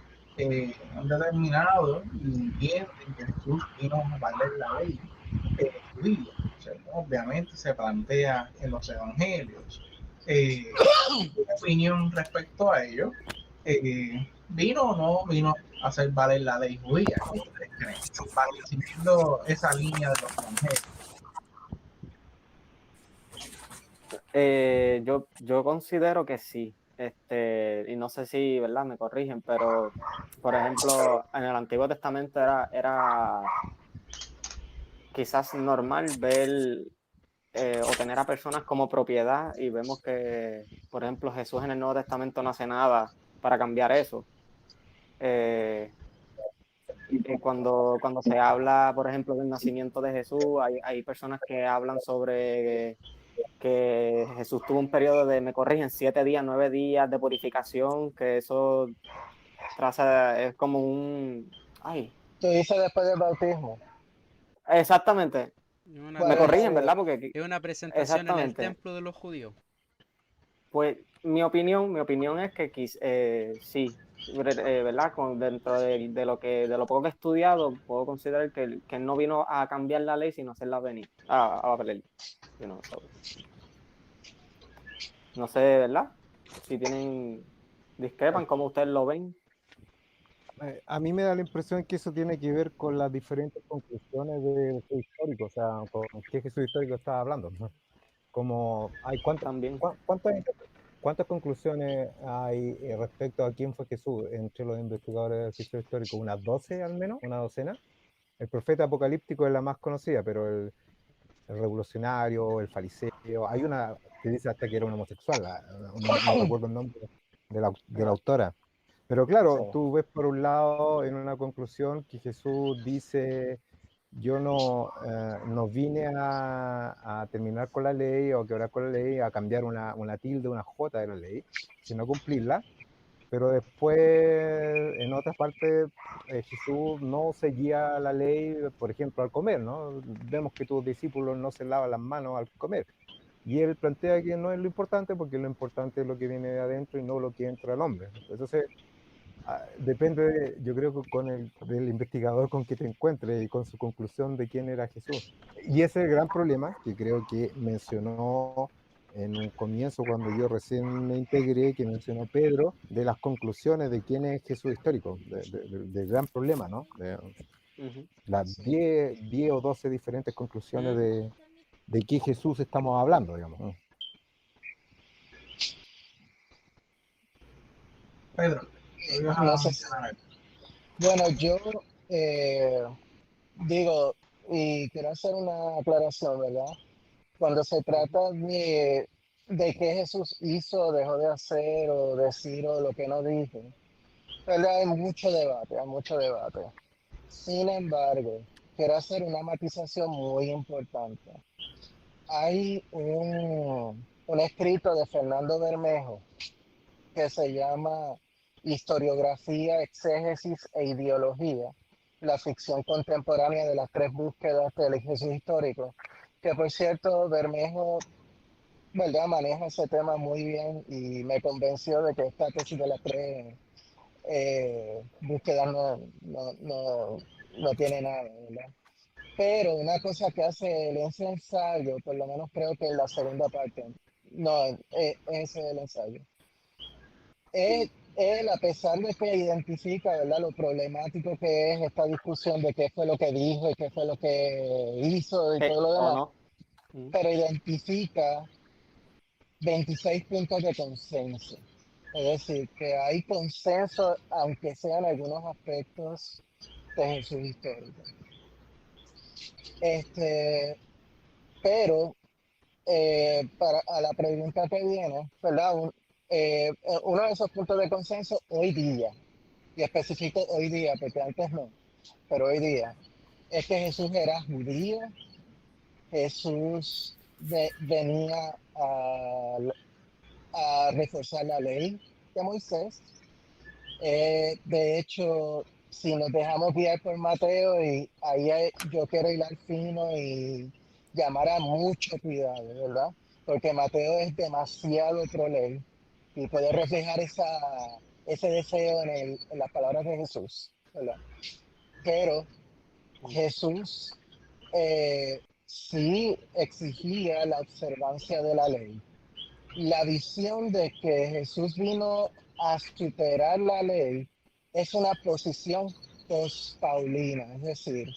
han determinado y entienden que Jesús vino a valer la ley judía, según obviamente se plantea en los evangelios. ¿Qué opinión respecto a ello? ¿Vino o no vino a hacer valer la ley judía? ¿Qué ustedes creen? Siguiendo esa línea de los evangelios. Yo considero que sí, y no sé si, ¿verdad? Me corrigen, pero, por ejemplo, en el Antiguo Testamento era quizás normal ver o tener a personas como propiedad, y vemos que, por ejemplo, Jesús en el Nuevo Testamento no hace nada para cambiar eso. Cuando se habla, por ejemplo, del nacimiento de Jesús, hay personas que hablan sobre que Jesús tuvo un periodo de, me corrigen, 7 días, 9 días de purificación, que eso es como un... Ay, Tú dices después del bautismo. exactamente, Una me Pues corrigen, presen- ¿verdad? Porque es una presentación en el exactamente. templo de los judíos. Pues mi opinión es que sí, ¿verdad? Dentro de lo poco que he estudiado, puedo considerar que no vino a cambiar la ley, sino a hacerla venir, a valer. So, no sé, ¿verdad? Si discrepan, ¿cómo ustedes lo ven? A mí me da la impresión que eso tiene que ver con las diferentes conclusiones de Jesús histórico, o sea, con qué Jesús histórico estaba hablando, ¿no? Como hay También. cuántas conclusiones hay respecto a quién fue Jesús entre los investigadores del Jesús histórico, unas 12 al menos, una docena. El profeta apocalíptico es la más conocida, pero el revolucionario, el fariseo, hay una que dice hasta que era un homosexual, no recuerdo el nombre de la autora. Pero sí. claro, tú ves por un lado en una conclusión que Jesús dice, yo no vine a terminar con la ley o a quebrar con la ley, a cambiar una tilde, una jota de la ley, sino a cumplirla. Pero después, en otras partes, Jesús no seguía la ley, por ejemplo, al comer, ¿no? Vemos que tus discípulos no se lavan las manos al comer. Y él plantea que no es lo importante, porque lo importante es lo que viene de adentro y no lo que entra al hombre. Entonces, depende, yo creo que del investigador con que te encuentres y con su conclusión de quién era Jesús. Y ese es el gran problema que creo que mencionó en un comienzo cuando yo recién me integré, que mencionó Pedro, de las conclusiones de quién es Jesús histórico, del gran problema, ¿no? De Ujú. las Sí. 10 o 12 diferentes conclusiones de qué Jesús estamos hablando, digamos, ¿no? Pedro, ¿tú ibas No a sé. mencionar? Bueno, yo eh, digo, y quiero hacer una aclaración, ¿verdad? Cuando se trata de qué Jesús hizo, dejó de hacer o decir o lo que no dijo, ¿verdad? Hay mucho debate, hay mucho debate. Sin embargo, quiero hacer una matización muy importante. Hay un escrito de Fernando Bermejo que se llama Historiografía, Exégesis e Ideología, la ficción contemporánea de las 3 búsquedas del Jesús histórico, que por cierto Bermejo, ¿verdad?, maneja ese tema muy bien y me convenció de que esta tesis de las 3 búsquedas no tiene nada, ¿verdad? Pero una cosa que hace el ensayo, por lo menos creo que en la segunda parte, no, ese es el ensayo. él, a pesar de que identifica, ¿verdad?, lo problemático que es esta discusión de qué fue lo que dijo y qué fue lo que hizo y todo lo O demás, no. pero identifica 26 puntos de consenso. Es decir, que hay consenso, aunque sean algunos aspectos de Jesús histórico. Pero a la pregunta que viene, ¿verdad? Uno de esos puntos de consenso hoy día, y especifico hoy día, porque antes no, pero hoy día, es que Jesús era judío, Jesús venía a reforzar la ley de Moisés. De hecho, si nos dejamos guiar por Mateo, y yo quiero hilar fino y llamar a mucho cuidado, ¿verdad? Porque Mateo es demasiado pro ley y puede reflejar ese deseo en las palabras de Jesús, ¿verdad? Pero Jesús sí exigía la observancia de la ley. La visión de que Jesús vino a superar la ley es una posición post-paulina, es decir,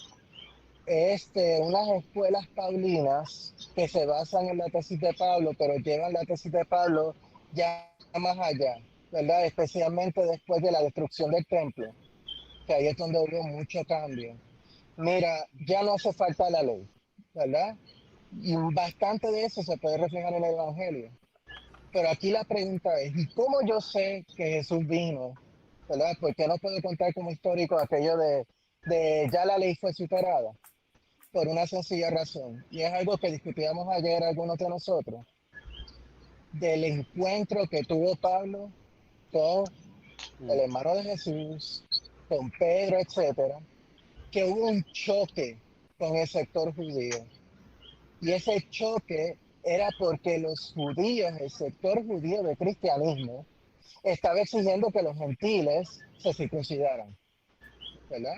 es de unas escuelas paulinas que se basan en la tesis de Pablo, pero llevan la tesis de Pablo ya más allá, ¿verdad? Especialmente después de la destrucción del templo, que ahí es donde hubo mucho cambio. Mira, ya no hace falta la ley, ¿verdad? Y bastante de eso se puede reflejar en el Evangelio. Pero aquí la pregunta es, ¿y cómo yo sé que Jesús vino? ¿Verdad? Porque no puedo contar como histórico aquello de ya la ley fue superada, por una sencilla razón. Y es algo que discutíamos ayer algunos de nosotros, del encuentro que tuvo Pablo con el hermano de Jesús, con Pedro, etcétera, que hubo un choque con el sector judío. Y ese choque era porque los judíos, el sector judío del cristianismo, estaba exigiendo que los gentiles se circuncidaran, ¿verdad?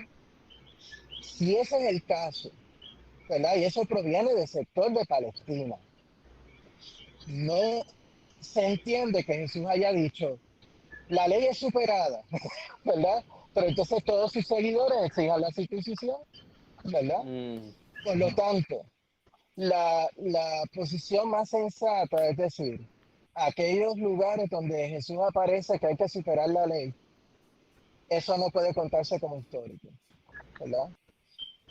Si ese es el caso, ¿verdad? Y eso proviene del sector de Palestina, no se entiende que Jesús haya dicho, la ley es superada, ¿verdad? Pero entonces todos sus seguidores exijan la circuncisión, ¿verdad? Por lo tanto, la posición más sensata es decir, aquellos lugares donde Jesús aparece que hay que superar la ley, eso no puede contarse como histórico, ¿verdad?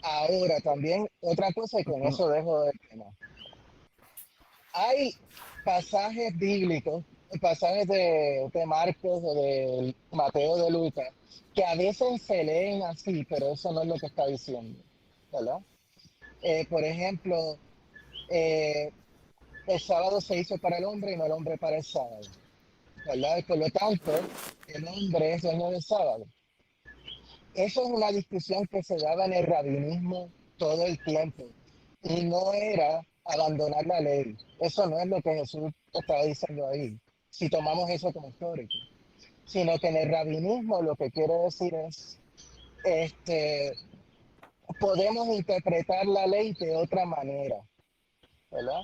Ahora también, otra cosa, y con eso dejo el tema. Hay pasajes bíblicos, pasajes de Marcos o de Mateo, de Lucas, que a veces se leen así, pero eso no es lo que está diciendo, ¿verdad? Por ejemplo, el sábado se hizo para el hombre y no el hombre para el sábado, ¿verdad? Y por lo tanto, el hombre es dueño del sábado. Eso es una discusión que se daba en el rabinismo todo el tiempo y no era abandonar la ley. Eso no es lo que Jesús estaba diciendo ahí, si tomamos eso como histórico, sino que en el rabinismo lo que quiere decir es, podemos interpretar la ley de otra manera, ¿verdad?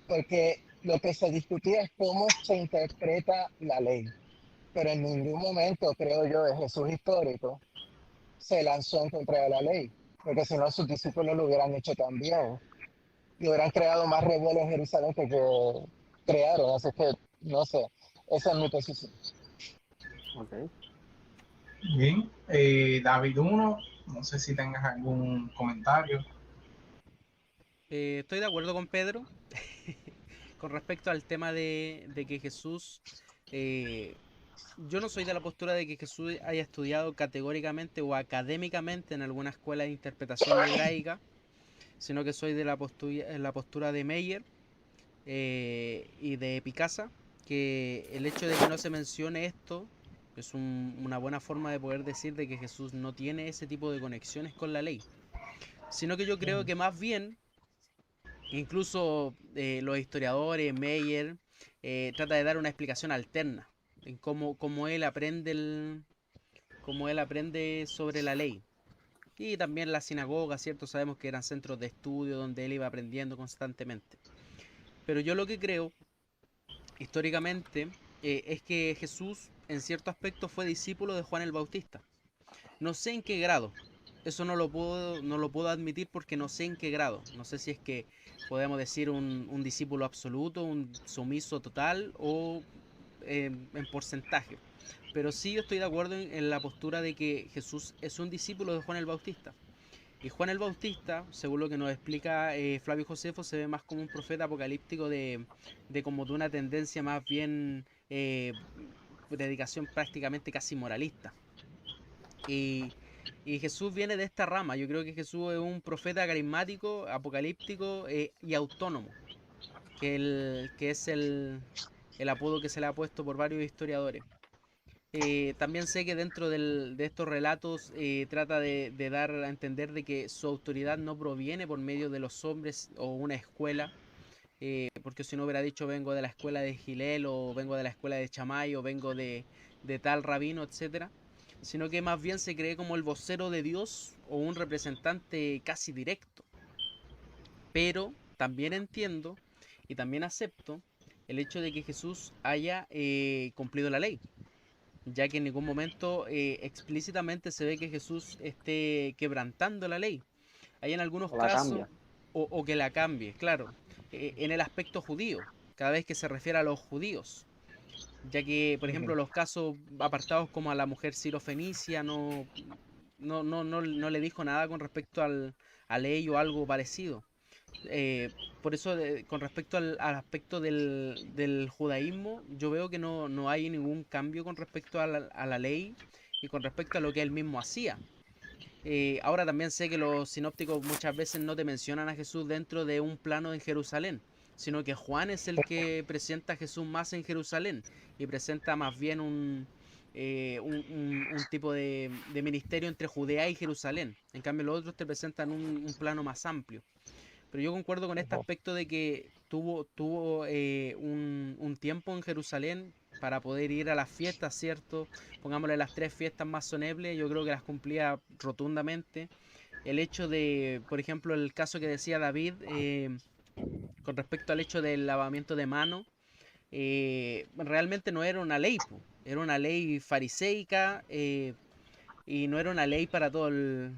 Porque lo que se discutía es cómo se interpreta la ley, pero en ningún momento, creo yo, de Jesús histórico se lanzó en contra de la ley, porque si no sus discípulos lo hubieran hecho también y hubieran creado más revuelo en Jerusalén que crearon, así que no sé, esa es mi posición. Ok. Bien, David 1, no sé si tengas algún comentario. Estoy de acuerdo con Pedro con respecto al tema de que Jesús, yo no soy de la postura de que Jesús haya estudiado categóricamente o académicamente en alguna escuela de interpretación hebraica, sino que soy de la postura de Meyer y de Picasa, que el hecho de que no se mencione esto es una buena forma de poder decir de que Jesús no tiene ese tipo de conexiones con la ley, sino que yo creo que más bien, incluso los historiadores, Meyer, trata de dar una explicación alterna en cómo él aprende cómo él aprende sobre la ley. Y también la sinagoga, ¿cierto? Sabemos que eran centros de estudio donde él iba aprendiendo constantemente. Pero yo lo que creo, históricamente, es que Jesús en cierto aspecto fue discípulo de Juan el Bautista. No sé en qué grado. Eso no lo puedo admitir porque no sé en qué grado. No sé si es que podemos decir un discípulo absoluto, un sumiso total o en porcentaje. Pero sí yo estoy de acuerdo en la postura de que Jesús es un discípulo de Juan el Bautista. Y Juan el Bautista, según lo que nos explica Flavio Josefo, se ve más como un profeta apocalíptico de como de una tendencia más bien dedicación prácticamente casi moralista. Y, y Jesús viene de esta rama. Yo creo que Jesús es un profeta carismático, apocalíptico y autónomo, que es el apodo que se le ha puesto por varios historiadores. También sé que dentro de estos relatos trata de dar a entender de que su autoridad no proviene por medio de los hombres o una escuela, porque si no hubiera dicho vengo de la escuela de Gilel o vengo de la escuela de Chamay o vengo de tal rabino, etcétera, sino que más bien se cree como el vocero de Dios o un representante casi directo. Pero también entiendo y también acepto el hecho de que Jesús haya cumplido la ley, ya que en ningún momento explícitamente se ve que Jesús esté quebrantando la ley. Hay en algunos O la casos, cambia. o que la cambie, claro, en el aspecto judío, cada vez que se refiere a los judíos, ya que, por ejemplo, Ujú. los casos apartados como a la mujer sirofenicia no le dijo nada con respecto a ley o algo parecido. Por eso, con respecto al aspecto del judaísmo, yo veo que no hay ningún cambio con respecto a la ley y con respecto a lo que él mismo hacía. Ahora también sé que los sinópticos muchas veces no te mencionan a Jesús dentro de un plano en Jerusalén, sino que Juan es el que presenta a Jesús más en Jerusalén y presenta más bien un tipo de ministerio entre Judea y Jerusalén. En cambio los otros te presentan un plano más amplio. Pero yo concuerdo con este Ojo. aspecto de que tuvo un tiempo en Jerusalén para poder ir a las fiestas, ¿cierto? Pongámosle las 3 fiestas más solemnes, yo creo que las cumplía rotundamente. El hecho de, por ejemplo, el caso que decía David con respecto al hecho del lavamiento de mano, realmente no era una ley, po. Era una ley fariseica y no era una ley para todo el,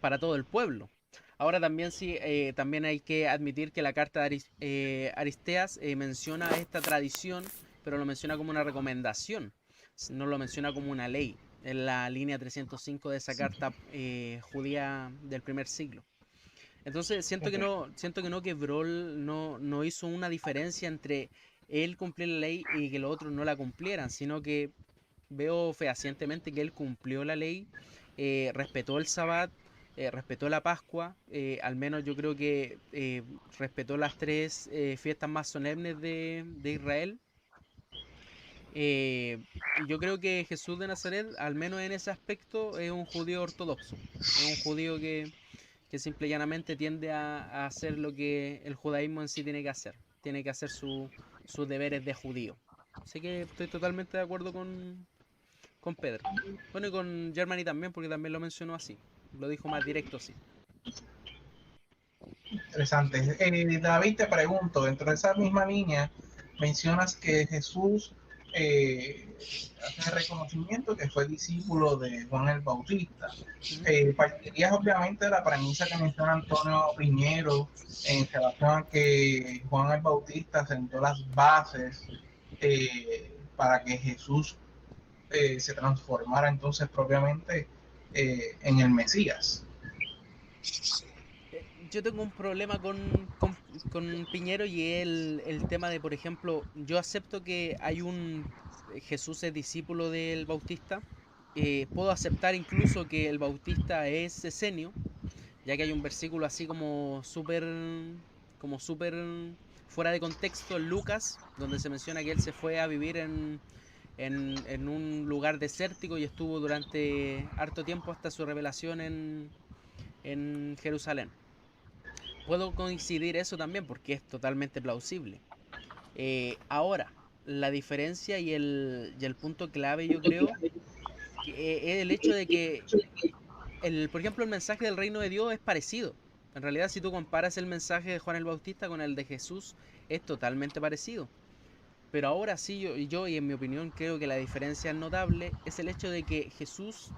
para todo el pueblo. Ahora también sí, también hay que admitir que la carta de Aristeas menciona esta tradición, pero lo menciona como una recomendación, no lo menciona como una ley, en la línea 305 de esa carta judía del primer siglo. Entonces siento que no quebró, no hizo una diferencia entre él cumplir la ley y que los otros no la cumplieran, sino que veo fehacientemente que él cumplió la ley, respetó el Sabbat, respetó la Pascua, al menos yo creo que respetó las 3 fiestas más solemnes de Israel. Y yo creo que Jesús de Nazaret, al menos en ese aspecto, es un judío ortodoxo. Es un judío que simple y llanamente tiende a hacer lo que el judaísmo en sí tiene que hacer. Tiene que hacer sus deberes de judío. Así que estoy totalmente de acuerdo con Pedro. Bueno, y con Germany también, porque también lo mencionó así. Lo dijo más directo, sí. Interesante. David, te pregunto, dentro de esa misma línea, mencionas que Jesús hace el reconocimiento que fue discípulo de Juan el Bautista. Ujú. Partirías obviamente de la premisa que menciona Antonio Piñero en relación a que Juan el Bautista sentó las bases para que Jesús se transformara entonces propiamente en el Mesías. Yo tengo un problema con Piñero y es el tema de, por ejemplo, yo acepto que hay un Jesús es discípulo del Bautista. Puedo aceptar incluso que el Bautista es esenio, ya que hay un versículo así como súper fuera de contexto en Lucas, donde se menciona que él se fue a vivir en un lugar desértico y estuvo durante harto tiempo hasta su revelación en Jerusalén. Puedo coincidir eso también porque es totalmente plausible. Ahora, la diferencia y el punto clave yo creo que es el hecho de que por ejemplo, el mensaje del reino de Dios es parecido. En realidad, si tú comparas el mensaje de Juan el Bautista con el de Jesús, es totalmente parecido. Pero ahora sí, yo y en mi opinión creo que la diferencia notable es el hecho de que Jesús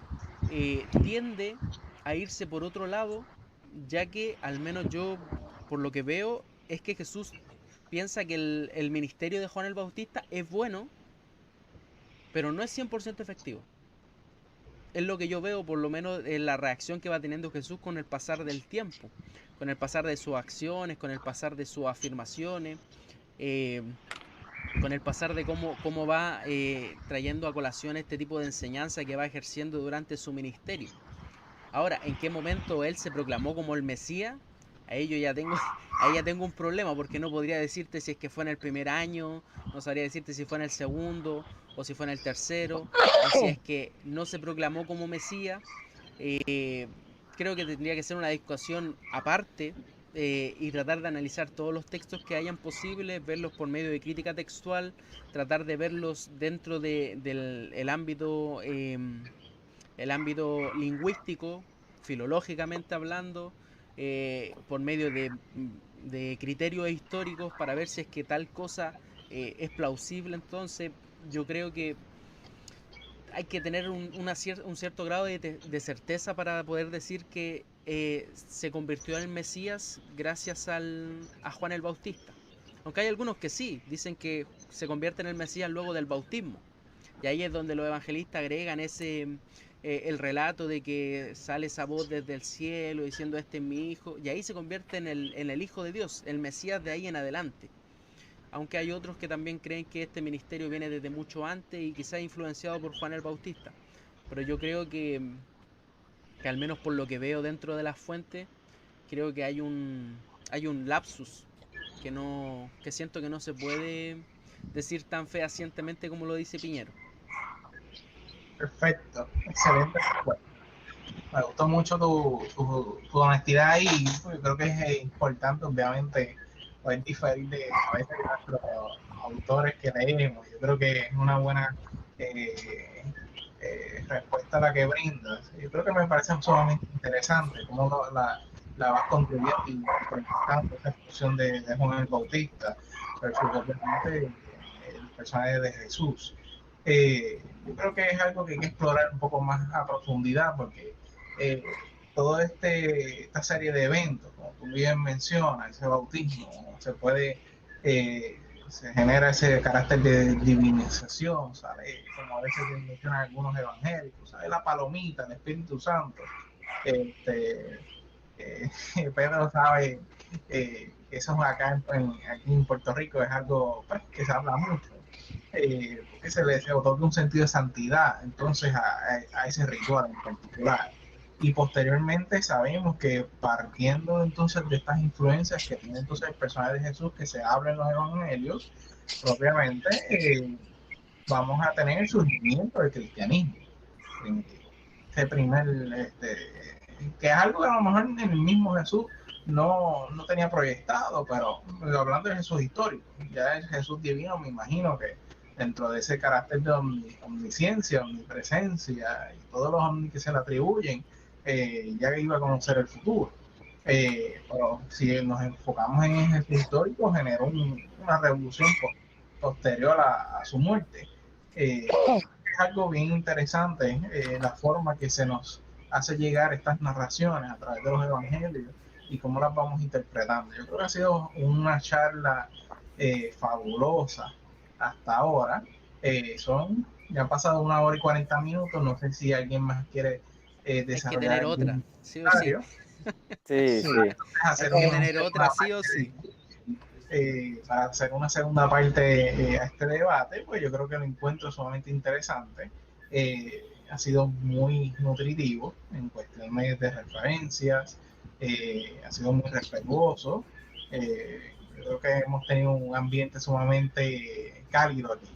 tiende a irse por otro lado, ya que al menos yo, por lo que veo, es que Jesús piensa que el ministerio de Juan el Bautista es bueno, pero no es 100% efectivo. Es lo que yo veo, por lo menos en la reacción que va teniendo Jesús con el pasar del tiempo, con el pasar de sus acciones, con el pasar de sus afirmaciones, eh, con el pasar de cómo va trayendo a colación este tipo de enseñanza que va ejerciendo durante su ministerio. Ahora, ¿en qué momento él se proclamó como el Mesías? Ahí yo ya tengo, ahí ya tengo un problema porque no podría decirte si es que fue en el primer año, no sabría decirte si fue en el segundo o si fue en el tercero, o si es que no se proclamó como Mesías. Eh, Creo que tendría que ser una discusión aparte y tratar de analizar todos los textos que hayan posibles, verlos por medio de crítica textual, tratar de verlos dentro del el ámbito lingüístico, filológicamente hablando, por medio de criterios históricos para ver si es que tal cosa es plausible. Entonces, yo creo que hay que tener un cierto grado de certeza para poder decir que se convirtió en el Mesías gracias a Juan el Bautista. Aunque hay algunos que sí, dicen que se convierte en el Mesías luego del bautismo. Y ahí es donde los evangelistas agregan el relato de que sale esa voz desde el cielo diciendo este es mi hijo. Y ahí se convierte en el Hijo de Dios, el Mesías de ahí en adelante. Aunque hay otros que también creen que este ministerio viene desde mucho antes y quizás influenciado por Juan el Bautista. Pero yo creo que al menos por lo que veo dentro de las fuentes, creo que hay un lapsus que siento que no se puede decir tan fehacientemente como lo dice Piñero. Perfecto, excelente respuesta. Me gustó mucho tu honestidad y yo creo que es importante, obviamente, poder diferir de a veces de los autores que leemos. Yo creo que es una buena eh, respuesta a la que brindas. Yo creo que me parece sumamente interesante cómo la vas construyendo y presentando esa expresión de Juan el Bautista versus obviamente el personaje de Jesús. Yo creo que es algo que hay que explorar un poco más a profundidad porque eh, toda esta serie de eventos, como tú bien mencionas, ese bautismo, se puede, se genera ese carácter de divinización, ¿sabes? Como a veces mencionan algunos evangélicos, ¿sabes? La palomita, el Espíritu Santo. Este, Pedro sabe que eso acá aquí en Puerto Rico es algo pues, que se habla mucho. Porque se le otorga un sentido de santidad entonces a ese ritual en particular. Y posteriormente sabemos que partiendo entonces de estas influencias que tiene entonces el personaje de Jesús que se habla en los evangelios, propiamente vamos a tener el surgimiento del cristianismo. Ese primer, que es algo que a lo mejor en el mismo Jesús no tenía proyectado, pero hablando de Jesús histórico, ya el Jesús divino me imagino que dentro de ese carácter de omnisciencia, omnipresencia y todos los omnis que se le atribuyen, ya iba a conocer el futuro. Pero si nos enfocamos en el Jesús histórico, generó una revolución posterior a su muerte. Es algo bien interesante la forma que se nos hace llegar estas narraciones a través de los evangelios y cómo las vamos interpretando. Yo creo que ha sido una charla fabulosa hasta ahora. Ya han pasado 1 hora y 40 minutos. No sé si alguien más quiere desarrollar. Hay que tener otra, sí o sí. Sí, sí. Hay que tener otra, sí o sí. Para hacer una segunda parte a este debate, pues yo creo que lo encuentro sumamente interesante. Ha sido muy nutritivo en cuestiones de referencias, ha sido muy respetuoso. Yo creo que hemos tenido un ambiente sumamente cálido aquí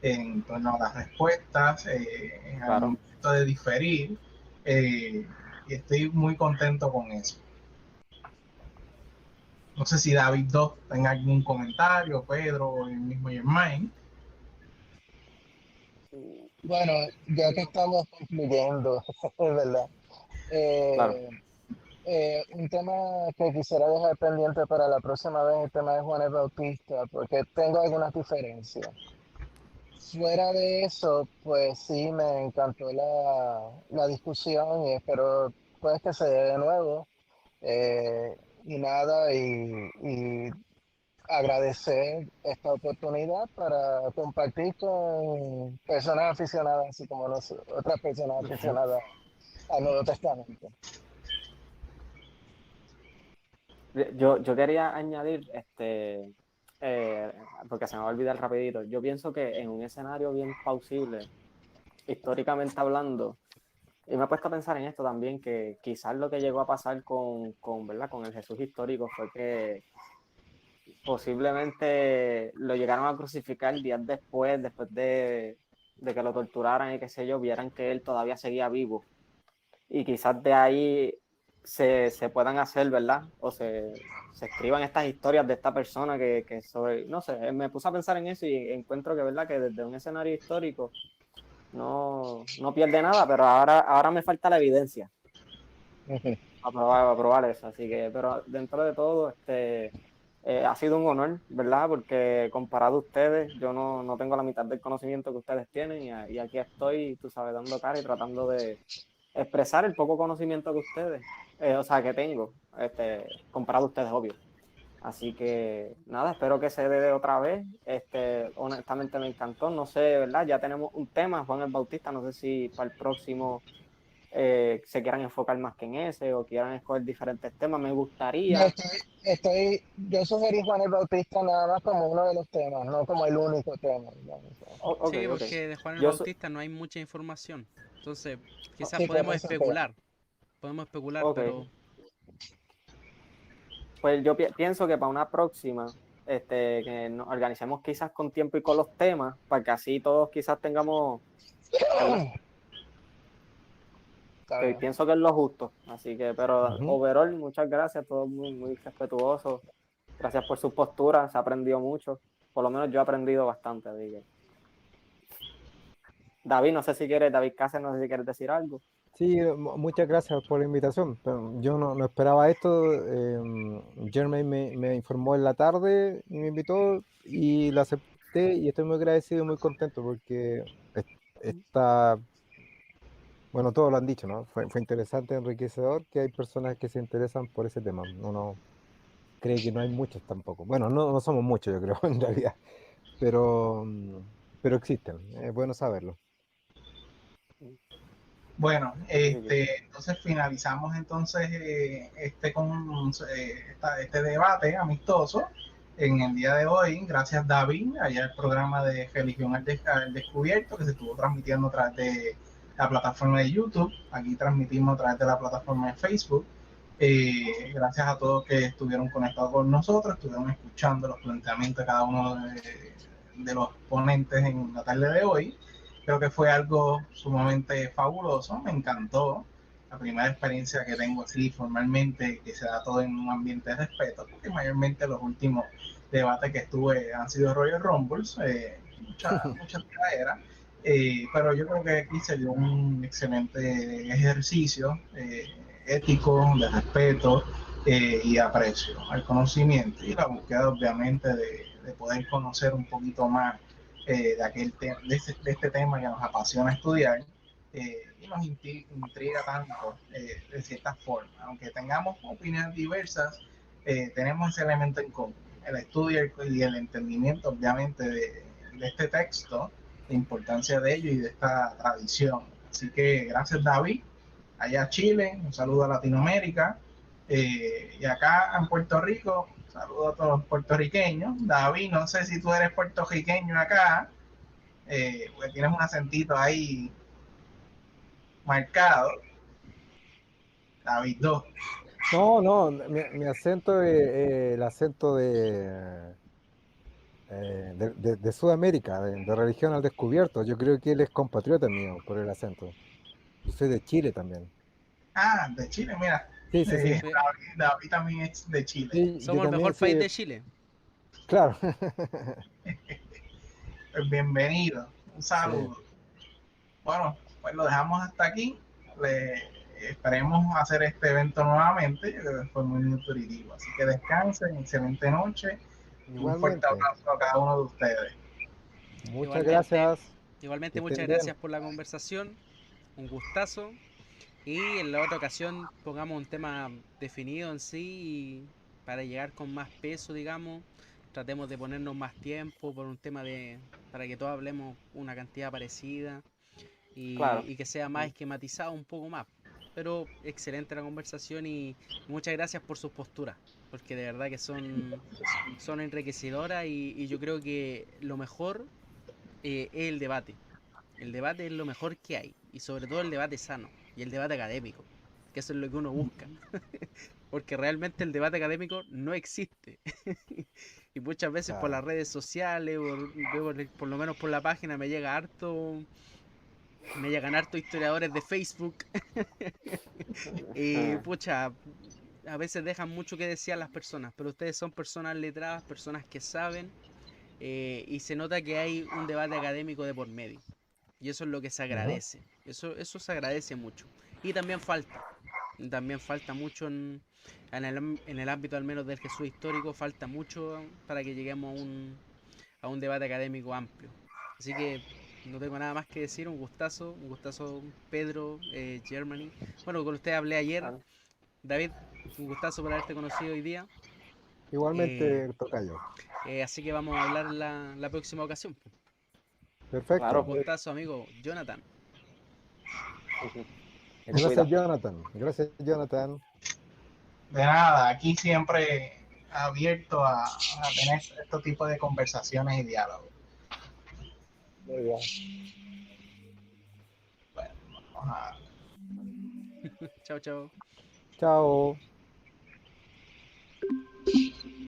en torno a las respuestas, en el momento de diferir, y estoy muy contento con eso. No sé si David 2 tenga algún comentario, Pedro o el mismo Germain. Bueno, ya que estamos concluyendo, ¿verdad? Claro. un tema que quisiera dejar pendiente para la próxima vez, el tema de Juan el Bautista, porque tengo algunas diferencias. Fuera de eso, pues sí, me encantó la discusión y espero pues que se dé de nuevo. Y nada, y agradecer esta oportunidad para compartir con personas aficionadas, así como otras personas aficionadas al Nuevo Testamento. Yo quería añadir, eh, porque se me va a olvidar rapidito, yo pienso que en un escenario bien plausible, históricamente hablando, y me he puesto a pensar en esto también, que quizás lo que llegó a pasar ¿verdad? Con el Jesús histórico fue que posiblemente lo llegaron a crucificar días después de que lo torturaran y qué sé yo, vieran que él todavía seguía vivo. Y quizás de ahí se puedan hacer, ¿verdad? O se escriban estas historias de esta persona que soy, no sé, me puse a pensar en eso y encuentro que, ¿verdad? Que desde un escenario histórico no pierde nada, pero ahora me falta la evidencia a probar eso. Así que, pero dentro de todo, ha sido un honor, ¿verdad? Porque comparado a ustedes, yo no tengo la mitad del conocimiento que ustedes tienen y aquí estoy, tú sabes, dando cara y tratando de expresar el poco conocimiento que ustedes, o sea, que tengo, comparado a ustedes, obvio. Así que nada, espero que se dé otra vez. Honestamente me encantó, no sé, ¿verdad? Ya tenemos un tema, Juan el Bautista, no sé si para el próximo se quieran enfocar más que en ese o quieran escoger diferentes temas. Me No, gustaría. yo sugerí Juan el Bautista nada más como uno de los temas, no como el único tema, digamos. Ok, Sí, ok. porque de Juan el Yo, Bautista no hay mucha información. Entonces, quizás Sí, por eso, pero podemos especular, ok. pero Pues yo pienso que para una próxima, que nos organicemos quizás con tiempo y con los temas, para que así todos quizás tengamos, ¿verdad? está Que bien. pienso que es lo justo. Así que, pero Ujú. overall, muchas gracias, todos muy respetuosos. Gracias por su postura, se ha aprendido mucho. Por lo menos yo he aprendido bastante. Así que. David, no sé si quieres, David Cáceres, no sé si quieres decir algo. Sí, muchas gracias por la invitación. Pero yo no esperaba esto. Jermaine me informó en la tarde y me invitó y la acepté y estoy muy agradecido y muy contento porque está, bueno, todos lo han dicho, ¿no? Fue interesante, enriquecedor que hay personas que se interesan por ese tema. Uno cree que no hay muchos tampoco. Bueno, no somos muchos, yo creo, en realidad, pero, pero existen. Es bueno saberlo. Bueno, Así que, entonces finalizamos entonces este debate amistoso en el día de hoy. Gracias, David, allá el programa de Religión al Descubierto que se estuvo transmitiendo a través de la plataforma de YouTube. Aquí transmitimos a través de la plataforma de Facebook. Gracias a todos que estuvieron conectados con nosotros, estuvieron escuchando los planteamientos de cada uno de los ponentes en la tarde de hoy. Creo que fue algo sumamente fabuloso, me encantó. La primera experiencia que tengo así formalmente, que se da todo en un ambiente de respeto, porque mayormente los últimos debates que estuve han sido Royal Rumbles, mucha tiradera, pero yo creo que aquí se dio un excelente ejercicio ético, de respeto y aprecio al conocimiento y la búsqueda obviamente de poder conocer un poquito más de este tema que nos apasiona estudiar y nos intriga tanto de cierta forma. Aunque tengamos opiniones diversas, tenemos ese elemento en común, el estudio y el entendimiento obviamente de este texto, la importancia de ello y de esta tradición. Así que gracias, David, allá a Chile, un saludo a Latinoamérica y acá en Puerto Rico. Saludos a todos los puertorriqueños. David, no sé si tú eres puertorriqueño acá, porque tienes un acentito ahí marcado. David 2. No, mi acento es el acento de Sudamérica, de religión al descubierto. Yo creo que él es compatriota mío por el acento. Yo soy de Chile también. Ah, de Chile, mira. Sí, sí, sí. sí, David también es de Chile. Sí, yo somos el también mejor país soy, de Chile. claro. Pues bienvenido. Un Sí. saludo. Bueno, pues lo dejamos hasta aquí. Le esperemos hacer este evento nuevamente. Fue muy nutritivo. Así que descansen, excelente noche y un fuerte Igualmente. abrazo a cada uno de ustedes. Muchas Igualmente, gracias. igualmente Que muchas estén bien. gracias por la conversación, un gustazo. Y en la otra ocasión pongamos un tema definido en sí y para llegar con más peso, digamos, tratemos de ponernos más tiempo por un tema de, para que todos hablemos una cantidad parecida Claro. y que sea más esquematizado un poco más. Pero excelente la conversación y muchas gracias por sus posturas, porque de verdad que son enriquecedoras y yo creo que lo mejor es el debate. El debate es lo mejor que hay y sobre todo el debate sano y el debate académico, que eso es lo que uno busca, porque realmente el debate académico no existe. Y muchas veces por Claro. las redes sociales, por lo menos por la página me llegan harto historiadores de Facebook y pucha, a veces dejan mucho que decir a las personas, pero ustedes son personas letradas, personas que saben y se nota que hay un debate académico de por medio. Y eso es lo que se Ujú. agradece. Eso se agradece mucho. Y también falta mucho en el ámbito al menos del Jesús histórico, falta mucho para que lleguemos a un debate académico amplio. Así que no tengo nada más que decir, un gustazo Pedro, Germany. Bueno, con usted hablé ayer, Claro. David, un gustazo por haberte conocido hoy día. Eh, Igualmente, tocayo. Así que vamos a hablar la próxima ocasión. Un Claro. Perfecto. gustazo, amigo Jonathan. Se cuida. Gracias, Jonathan. Gracias, Jonathan. De nada, aquí siempre abierto a tener este tipo de conversaciones y diálogos. Muy bien. Bueno, vamos a Chao, chao. Chao.